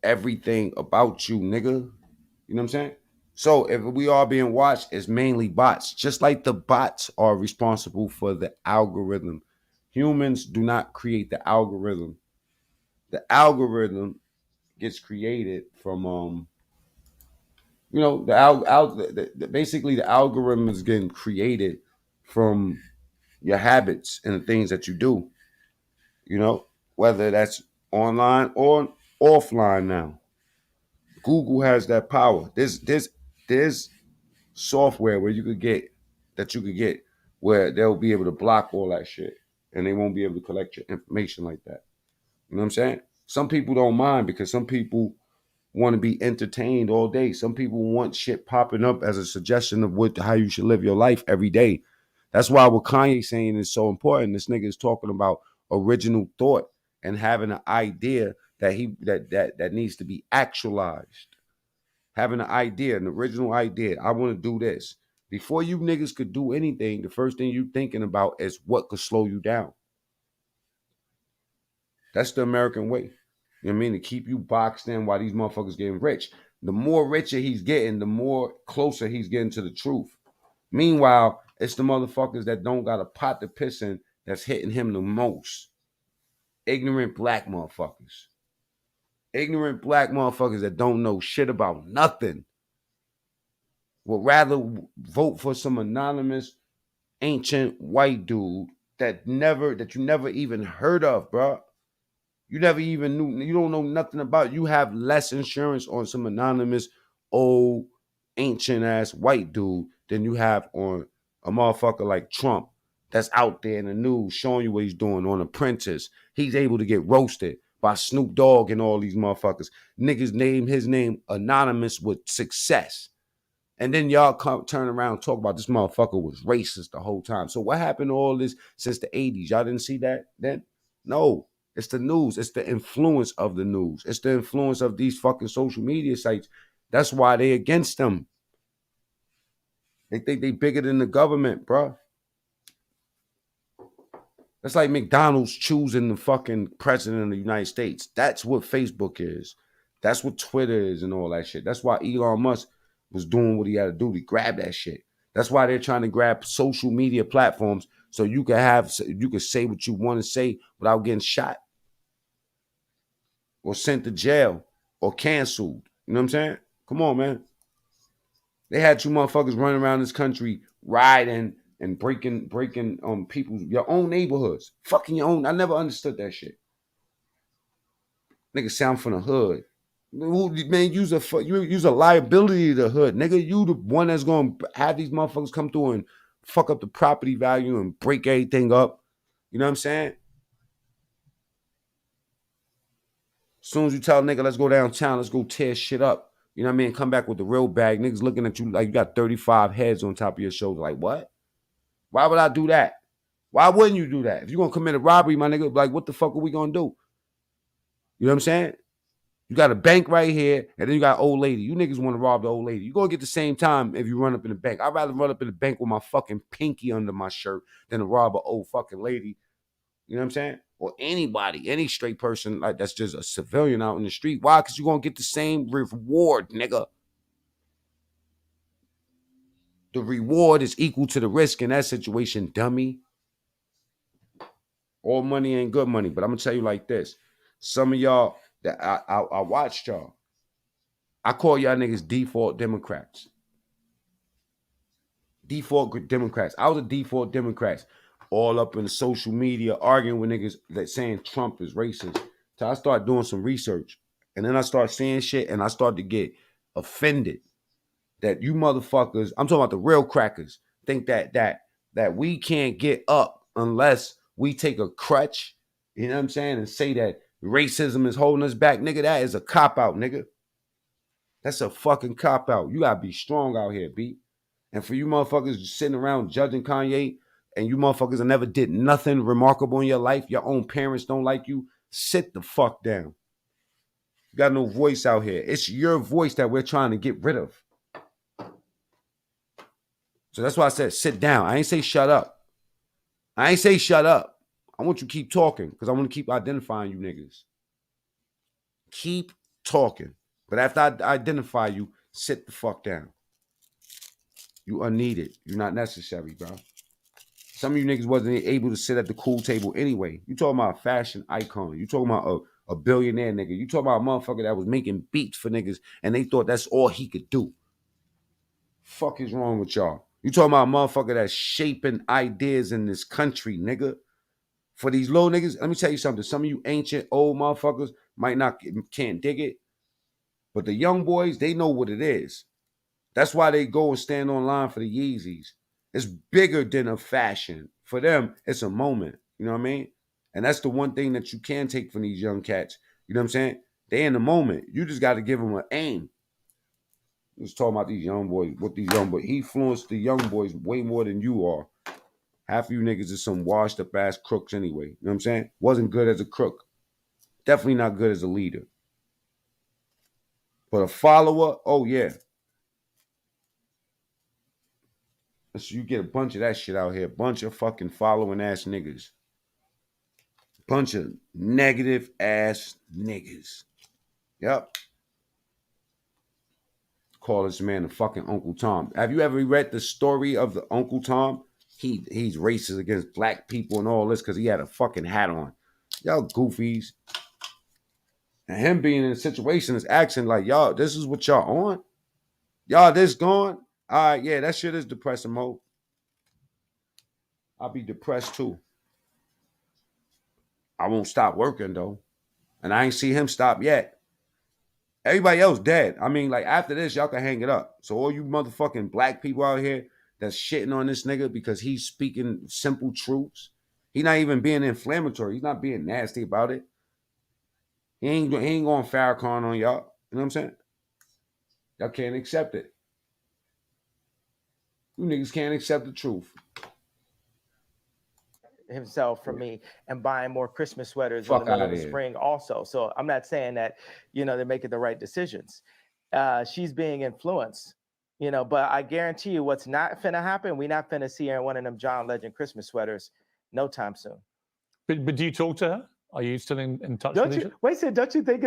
Everything about you, nigga. You know what I'm saying? So if we are being watched, it's mainly bots. Just like the bots are responsible for the algorithm. Humans do not create the algorithm. The algorithm gets created from, basically the algorithm is getting created from your habits and the things that you do. Whether that's online or offline now. Google has that power. There's software where you could get where they'll be able to block all that shit and they won't be able to collect your information like that. You know what I'm saying? Some people don't mind because some people want to be entertained all day. Some people want shit popping up as a suggestion of how you should live your life every day. That's why what Kanye saying is so important. This nigga is talking about original thought and having an idea that needs to be actualized. Having an idea, an original idea. I want to do this. Before you niggas could do anything, the first thing you thinking about is what could slow you down. That's the American way. You know what I mean? To keep you boxed in while these motherfuckers getting rich. The more richer he's getting, the more closer he's getting to the truth. Meanwhile, it's the motherfuckers that don't got a pot to piss in that's hitting him the most. Ignorant black motherfuckers. Ignorant black motherfuckers that don't know shit about nothing. Would rather vote for some anonymous ancient white dude that you never even heard of, bro. You never even knew, you don't know nothing about. You have less insurance on some anonymous old ancient ass white dude than you have on a motherfucker like Trump that's out there in the news showing you what he's doing on Apprentice. He's able to get roasted by Snoop Dogg and all these motherfuckers. Niggas name his name anonymous with success. And then y'all turn around and talk about this motherfucker was racist the whole time. So what happened to all this since the 80s? Y'all didn't see that then? No. It's the news. It's the influence of the news. It's the influence of these fucking social media sites. That's why they against them. They think they bigger than the government, bro. That's like McDonald's choosing the fucking president of the United States. That's what Facebook is. That's what Twitter is and all that shit. That's why Elon Musk was doing what he had to do to grab that shit. That's why they're trying to grab social media platforms so you can say what you want to say without getting shot or sent to jail or canceled. You know what I'm saying? Come on, man. They had you motherfuckers running around this country riding and breaking people's, your own neighborhoods. Fucking your own. I never understood that shit. Nigga sound from the hood. Man, use a liability to the hood. Nigga, you the one that's going to have these motherfuckers come through and fuck up the property value and break everything up. You know what I'm saying? As soon as you tell a nigga, let's go downtown, let's go tear shit up. You know what I mean? Come back with the real bag. Niggas looking at you like you got 35 heads on top of your shoulder. Like, what? Why would I do that? Why wouldn't you do that? If you're going to commit a robbery, my nigga, like, what the fuck are we going to do? You know what I'm saying? You got a bank right here, and then you got an old lady. You niggas want to rob the old lady. You're going to get the same time if you run up in the bank. I'd rather run up in the bank with my fucking pinky under my shirt than to rob an old fucking lady. You know what I'm saying? Or anybody, any straight person like that's just a civilian out in the street. Why? Because you're going to get the same reward, nigga. The reward is equal to the risk in that situation, dummy. All money ain't good money, but I'm going to tell you like this. Some of y'all that I watched y'all. I call y'all niggas default Democrats. Default Democrats. I was a default Democrat. All up in the social media arguing with niggas that saying Trump is racist. So I started doing some research. And then I started seeing shit and I started to get offended that you motherfuckers, I'm talking about the real crackers, think that we can't get up unless we take a crutch, you know what I'm saying, and say that racism is holding us back. Nigga, that is a cop-out, nigga. That's a fucking cop-out. You gotta be strong out here, B. And for you motherfuckers sitting around judging Kanye, and you motherfuckers that never did nothing remarkable in your life, your own parents don't like you, sit the fuck down. You got no voice out here. It's your voice that we're trying to get rid of. So that's why I said sit down. I ain't say shut up. I ain't say shut up. I want you to keep talking because I want to keep identifying you niggas. Keep talking. But after I identify you, sit the fuck down. You unneeded. You're not necessary, bro. Some of you niggas wasn't able to sit at the cool table anyway. You talking about a fashion icon. You talking about a billionaire nigga. You talking about a motherfucker that was making beats for niggas and they thought that's all he could do. Fuck is wrong with y'all? You talking about a motherfucker that's shaping ideas in this country, nigga. For these little niggas, let me tell you something. Some of you ancient old motherfuckers can't dig it. But the young boys, they know what it is. That's why they go and stand online for the Yeezys. It's bigger than a fashion. For them, it's a moment. You know what I mean? And that's the one thing that you can take from these young cats. You know what I'm saying? They in the moment. You just got to give them an aim. I was talking about these young boys. What these young boys? He influenced the young boys way more than you are. Half of you niggas is some washed up ass crooks anyway. You know what I'm saying? Wasn't good as a crook. Definitely not good as a leader. But a follower, oh yeah. So you get a bunch of that shit out here. Bunch of fucking following ass niggas. Bunch of negative ass niggas. Yep. Call this man the fucking Uncle Tom. Have you ever read the story of the Uncle Tom? He's racist against black people and all this because he had a fucking hat on. Y'all goofies. And him being in a situation is acting like, y'all, this is what y'all on? Y'all this gone? All right, yeah, that shit is depressing, Mo. I'll be depressed too. I won't stop working though. And I ain't see him stop yet. Everybody else dead. I mean, like after this, y'all can hang it up. So all you motherfucking black people out here that's shitting on this nigga because he's speaking simple truths. He's not even being inflammatory. He's not being nasty about it. He ain't going Farrakhan on y'all. You know what I'm saying? Y'all can't accept it. You niggas can't accept the truth. Himself from me and buying more Christmas sweaters Fuck in the middle outta of the here. spring also. So I'm not saying that, they're making the right decisions. She's being influenced, but I guarantee you what's not finna happen. We're not finna see her in one of them John Legend Christmas sweaters no time soon. But do you talk to her? Are you still in touch Don't with each you other? wait a second, don't you think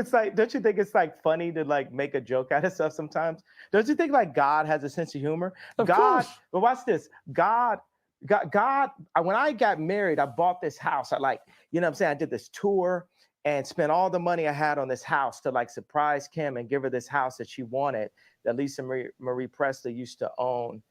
it's like funny to like make a joke out of stuff sometimes? Don't you think like God has a sense of humor? Of God, course. but watch this. God, when I got married, I bought this house. I I did this tour and spent all the money I had on this house to like surprise Kim and give her this house that she wanted, that Lisa Marie Presley used to own.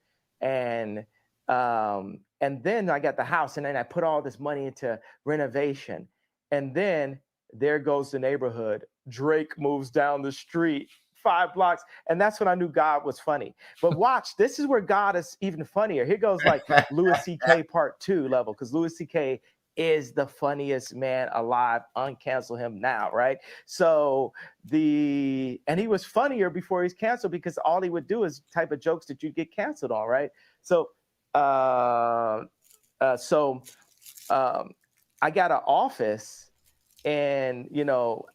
And then I got the house, and then I put all this money into renovation. And then there goes the neighborhood. Drake moves down the street 5 blocks. And that's when I knew God was funny. But watch, this is where God is even funnier. Here goes like Louis C.K. part 2 level, because Louis C.K. is the funniest man alive. Uncancel him now, right? So and he was funnier before he's canceled because all he would do is type of jokes that you get canceled on, right? So I got an office and,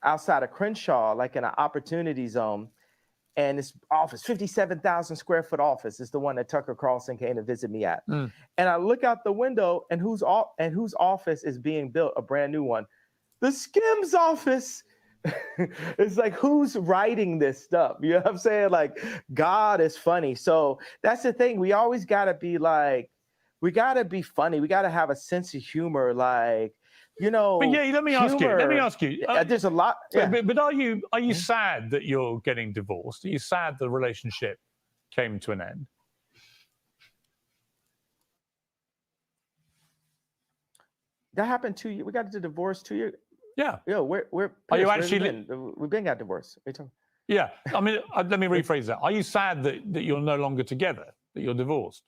outside of Crenshaw, like in an opportunity zone. And this office, 57,000 square foot office, is the one that Tucker Carlson came to visit me at. And I look out the window, and whose office is being built, a brand new one? The Skims office. It's like, who's writing this stuff? You know what I'm saying? Like, God is funny. So that's the thing. We always got to be like, we got to be funny. We got to have a sense of humor. Like, But yeah, let me ask you. There's a lot. Yeah. But are you sad that you're getting divorced? Are you sad the relationship came to an end? That happened 2 years. We got the divorce 2 years. Yeah. Yeah. We're Are you actually? We've been got divorced. Yeah. I mean, let me rephrase that. Are you sad that you're no longer together? That you're divorced?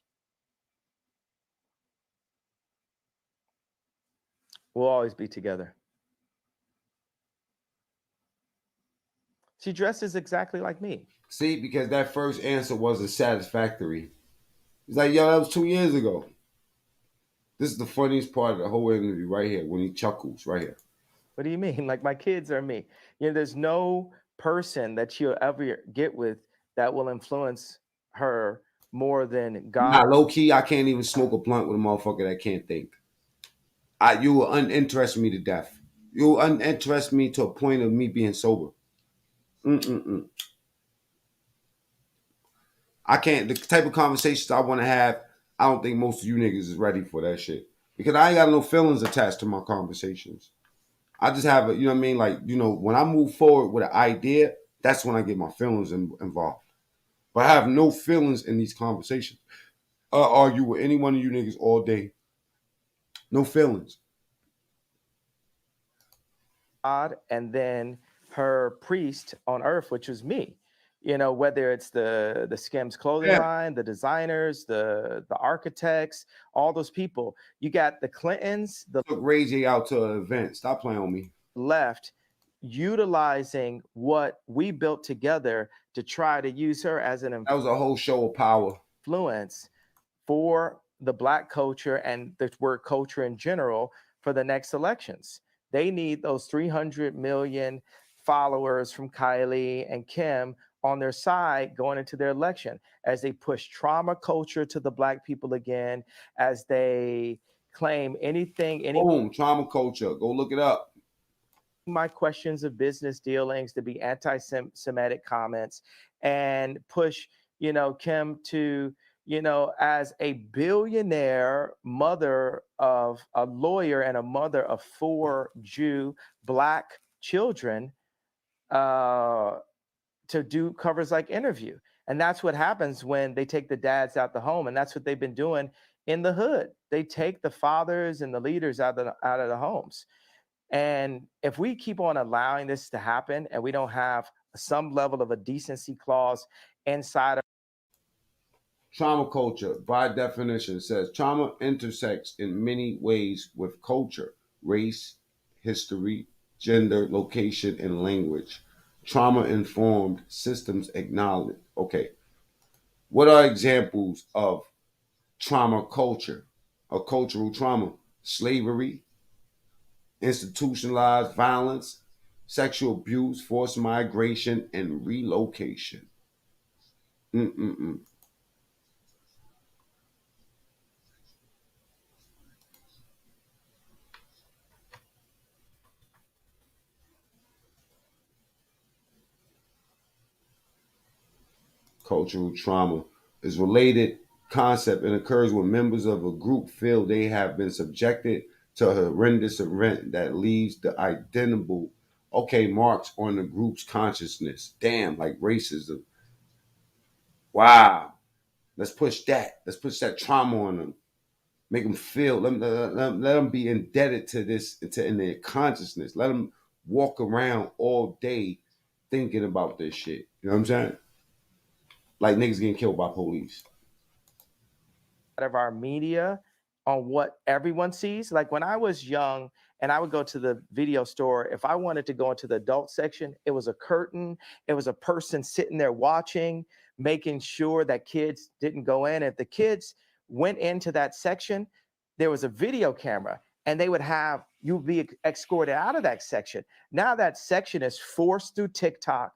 We'll always be together. She dresses exactly like me. See, because that first answer wasn't satisfactory. He's like, yo, that was 2 years ago. This is the funniest part of the whole interview right here, when he chuckles right here. What do you mean? Like, my kids are me. There's no person that you'll ever get with that will influence her more than God. Nah, low key, I can't even smoke a blunt with a motherfucker that can't think. You will uninterest me to death. You will uninterest me to a point of me being sober. I can't. The type of conversations I want to have, I don't think most of you niggas is ready for that shit. Because I ain't got no feelings attached to my conversations. I just have, you know what I mean? Like, when I move forward with an idea, that's when I get my feelings involved. But I have no feelings in these conversations. I argue with any one of you niggas all day. No feelings. God, and then her priest on earth, which was me. Whether it's the Skims clothing line, the designers, the architects, all those people. You got the Clintons, Took Ray J out to an event. Stop playing on me. Left, utilizing what we built together to try to use her as an That was a whole show of power. Influence for the Black culture and the word culture in general for the next elections. They need those 300 million followers from Kylie and Kim on their side going into their election, as they push trauma culture to the Black people again, as they claim anything, any Boom, trauma culture. Go look it up. my questions of business dealings to be anti-Semitic comments, and push, Kim to, as a billionaire mother of a lawyer and a mother of 4 Jew Black children, to do covers like Interview. And that's what happens when they take the dads out the home. And that's what they've been doing in the hood. They take the fathers and the leaders out of the homes. And if we keep on allowing this to happen and we don't have some level of a decency clause inside of Trauma culture, by definition, says trauma intersects in many ways with culture, race, history, gender, location, and language. Trauma-informed systems acknowledge. Okay, what are examples of trauma culture or cultural trauma? Slavery, institutionalized violence, sexual abuse, forced migration, and relocation. Cultural trauma is a related concept and occurs when members of a group feel they have been subjected to a horrendous event that leaves the indelible marks on the group's consciousness. Damn, like racism. Wow. Let's push that. Let's push that trauma on them. Make them feel, let them be indebted to this in their consciousness. Let them walk around all day thinking about this shit. You know what I'm saying? Like niggas getting killed by police. Out of our media on what everyone sees. Like when I was young and I would go to the video store, if I wanted to go into the adult section, it was a curtain. It was a person sitting there watching, making sure that kids didn't go in. If the kids went into that section, there was a video camera and they would have you be escorted out of that section. Now that section is forced through TikTok.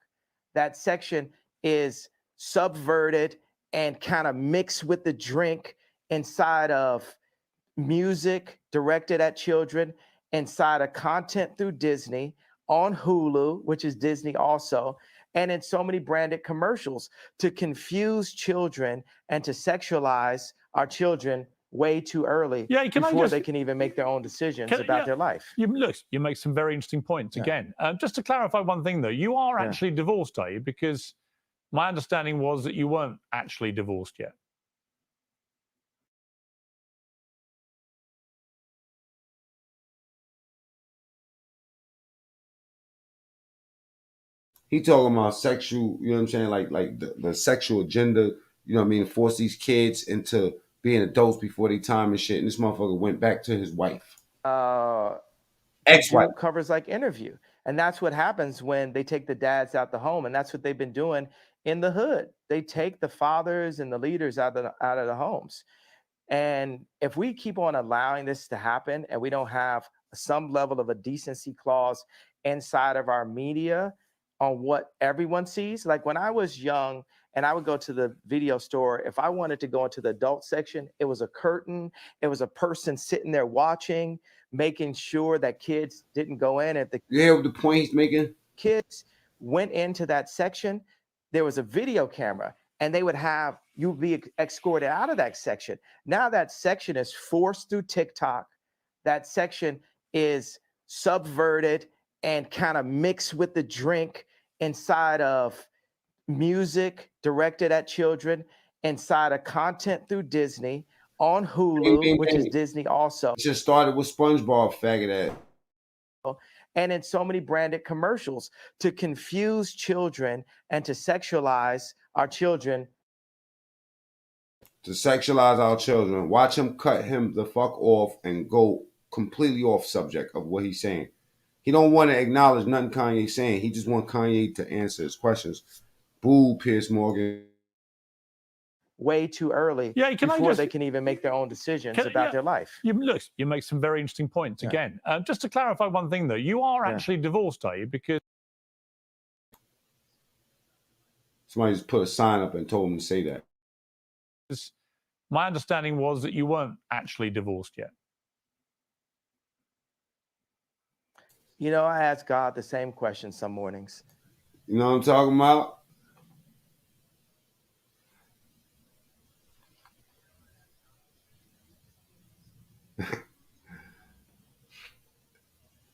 That section is subverted and kind of mixed with the drink inside of music directed at children, inside of content through Disney, on Hulu, which is Disney also, and in so many branded commercials to confuse children and to sexualize our children way too early before they can even make their own decisions about their life. You make some very interesting points. Again, just to clarify one thing, though, you are actually divorced, are you? Because my understanding was that you weren't actually divorced yet. He talking about sexual, you know what I'm saying? Like the sexual agenda, you know what I mean? Force these kids into being adults before they time and shit. And this motherfucker went back to his wife. Ex-wife. Covers like Interview. And that's what happens when they take the dads out the home. And that's what they've been doing in the hood. They take the fathers and the leaders out of the homes. And if we keep on allowing this to happen and we don't have some level of a decency clause inside of our media on what everyone sees, like when I was young and I would go to the video store, if I wanted to go into the adult section, it was a curtain. It was a person sitting there watching, making sure that kids didn't go in. If the point he's making, kids went into that section, there was a video camera and they would have you be escorted out of that section. Now that section is forced through TikTok. That section is subverted and kind of mixed with the drink inside of music directed at children, inside of content through Disney, on Hulu, which is Disney also. It just started with SpongeBob, faggot ass. And in so many branded commercials to confuse children and to sexualize our children. To sexualize our children. Watch him cut him the fuck off and go completely off subject of what he's saying. He don't want to acknowledge nothing Kanye's saying. He just want Kanye to answer his questions. Boo, Piers Morgan. Way too early before they can even make their own decisions about their life. You make some very interesting points. Again, just to clarify one thing, though, you are actually divorced, are you? Because Somebody just put a sign up and told him to say that. My understanding was that you weren't actually divorced yet. You know, I ask God the same question some mornings. You know what I'm talking about?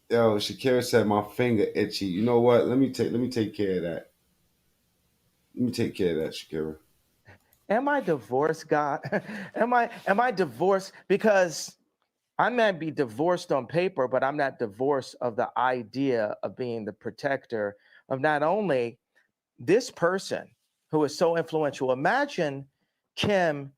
Yo, Shakira said my finger itchy. You know what? Let me take care of that. Let me take care of that, Shakira. Am I divorced, God? am I divorced? Because I might be divorced on paper, but I'm not divorced of the idea of being the protector of not only this person who is so influential. Imagine Kim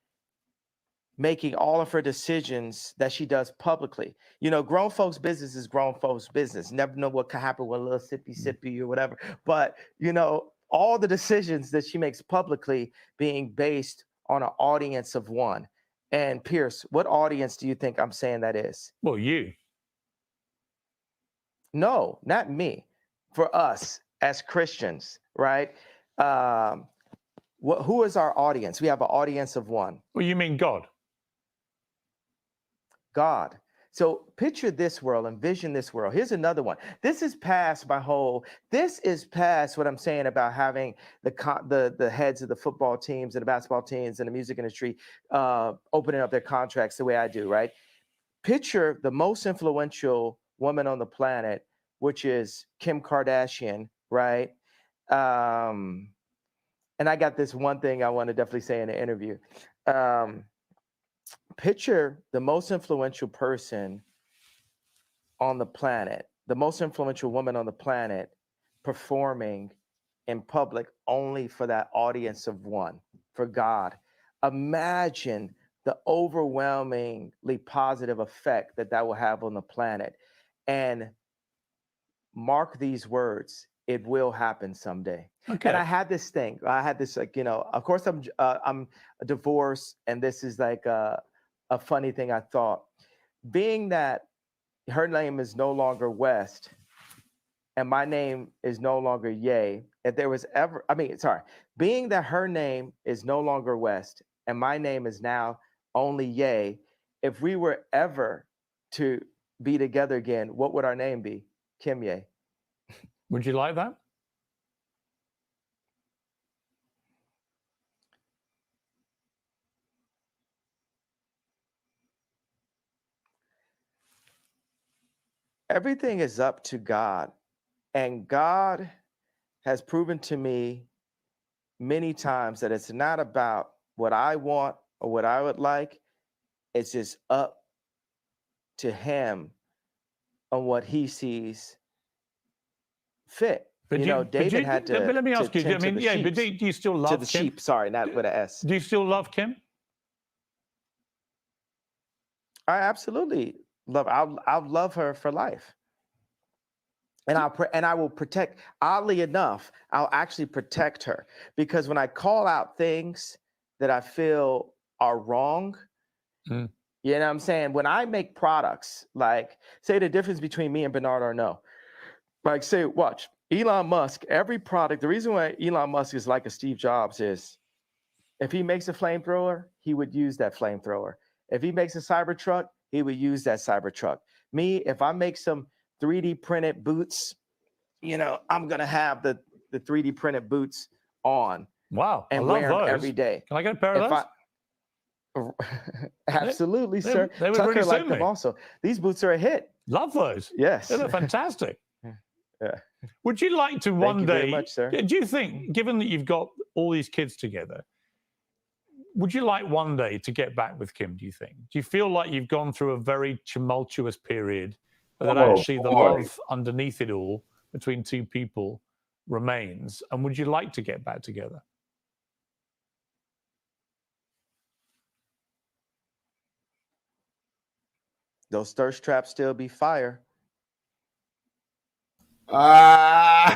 making all of her decisions that she does publicly. You know, grown folks' business is grown folks' business. Never know what could happen with a little sippy or whatever. But, you know, all the decisions that she makes publicly being based on an audience of one. And Piers, what audience do you think I'm saying that is? Well, you. No, not me. For us as Christians, right? Who is our audience? We have an audience of one. Well, you mean God. God. So picture this world, envision this world. Here's another one. This is past what I'm saying about having the heads of the football teams and the basketball teams and the music industry opening up their contracts the way I do, right? Picture the most influential woman on the planet, which is Kim Kardashian, right? And I got this one thing I want to definitely say in the interview. Picture the most influential person on the planet, the most influential woman on the planet, performing in public only for that audience of one, for God. Imagine the overwhelmingly positive effect that will have on the planet. And mark these words, it will happen someday. Okay. And I had this thing. Like, you know, of course I'm divorced, and this is like a funny thing I thought. Being that her name is no longer West and my name is no longer Ye, being that her name is no longer West and my name is now only Ye, if we were ever to be together again, what would our name be? Kim Ye. Would you like that? Everything is up to God, and God has proven to me many times that it's not about what I want or what I would like. It's just up to him on what he sees fit. But David had to. But let me ask you. I mean, yeah, but do you still love to the Kim? sheep? Sorry, not with an S. Do you still love Kim? I absolutely love. I'll love her for life, and I will protect. Oddly enough, I'll actually protect her, because when I call out things that I feel are wrong, you know what I'm saying? When I make products, like say the difference between me and Bernard Arnault, like say, watch Elon Musk. Every product. The reason why Elon Musk is like a Steve Jobs is, if he makes a flamethrower, he would use that flamethrower. If he makes a Cybertruck, he would use that Cybertruck. Me, if I make some 3D printed boots, you know, I'm gonna have the 3D printed boots on. Wow, and I love wear them those every day. Can I get a pair of those? Absolutely, they sir. would Tucker really liked suit them me. also. These boots are a hit. Love those. Yes. They're fantastic. Yeah. Would you like to one Thank you day, very much, sir. do you think, given that you've got all these kids together, would you like one day to get back with Kim, do you think? Do you feel like you've gone through a very tumultuous period, but that actually the love underneath it all between two people remains? And would you like to get back together? Those thirst traps still be fire. Is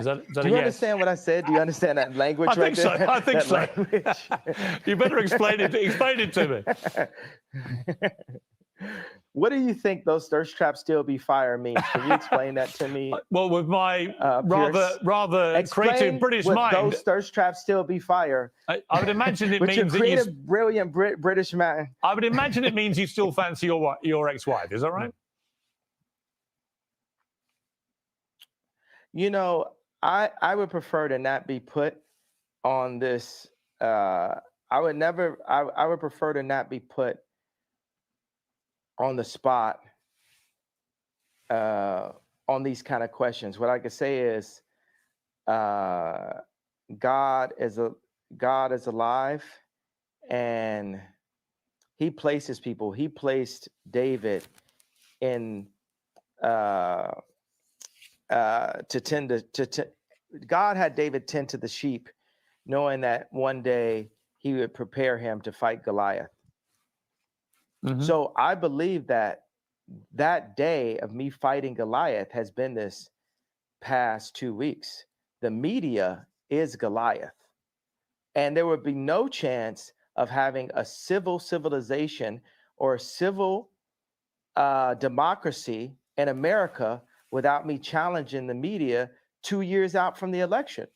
that Do you understand what I said? Do you understand that language? I think so. I think so. You better explain it to me. What do you think those thirst traps still be fire means? Can you explain that to me? Well, with my Pierce? rather Explain creative British what mind, those thirst traps still be fire. I would imagine it With your means that you. creative, brilliant British man. I would imagine it means you still fancy your ex-wife. Is that right? You know, I would prefer to not be put on this. I would prefer to not be put on the spot on these kind of questions. What I could say is, God is alive, and He places people. He placed David in to tend to. God had David tend to the sheep, knowing that one day He would prepare him to fight Goliath. Mm-hmm. So I believe that day of me fighting Goliath has been this past 2 weeks. The media is Goliath. And there would be no chance of having a civilization or a civil democracy in America without me challenging the media 2 years out from the election.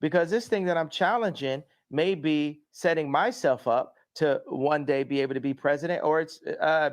Because this thing that I'm challenging may be setting myself up to one day be able to be president, or it's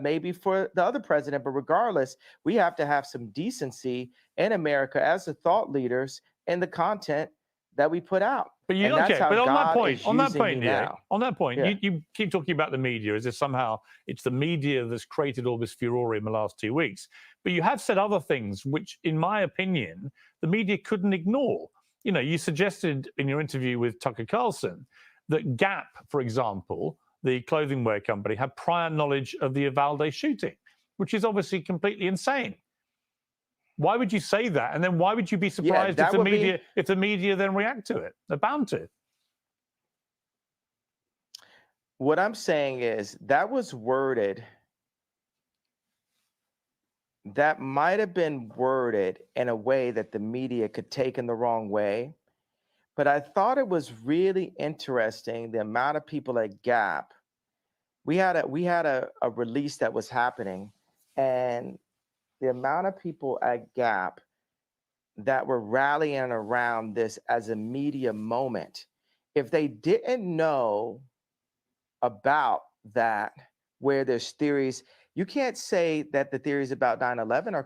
maybe for the other president. But regardless, we have to have some decency in America as the thought leaders in the content that we put out. But And that's how but God on that is using me now. point, you keep talking about the media as if somehow it's the media that's created all this furore in the last 2 weeks. But you have said other things which, in my opinion, the media couldn't ignore. You know, you suggested in your interview with Tucker Carlson that Gap, for example, the clothing wear company, had prior knowledge of the Uvalde shooting, which is obviously completely insane. Why would you say that? And then why would you be surprised if the media then react to it? They're bound to. What I'm saying is that was worded. That might have been worded in a way that the media could take in the wrong way. But I thought it was really interesting the amount of people at Gap. We had a release that was happening, and the amount of people at Gap that were rallying around this as a media moment. If they didn't know about that, where there's theories, you can't say that the theories about 9/11 are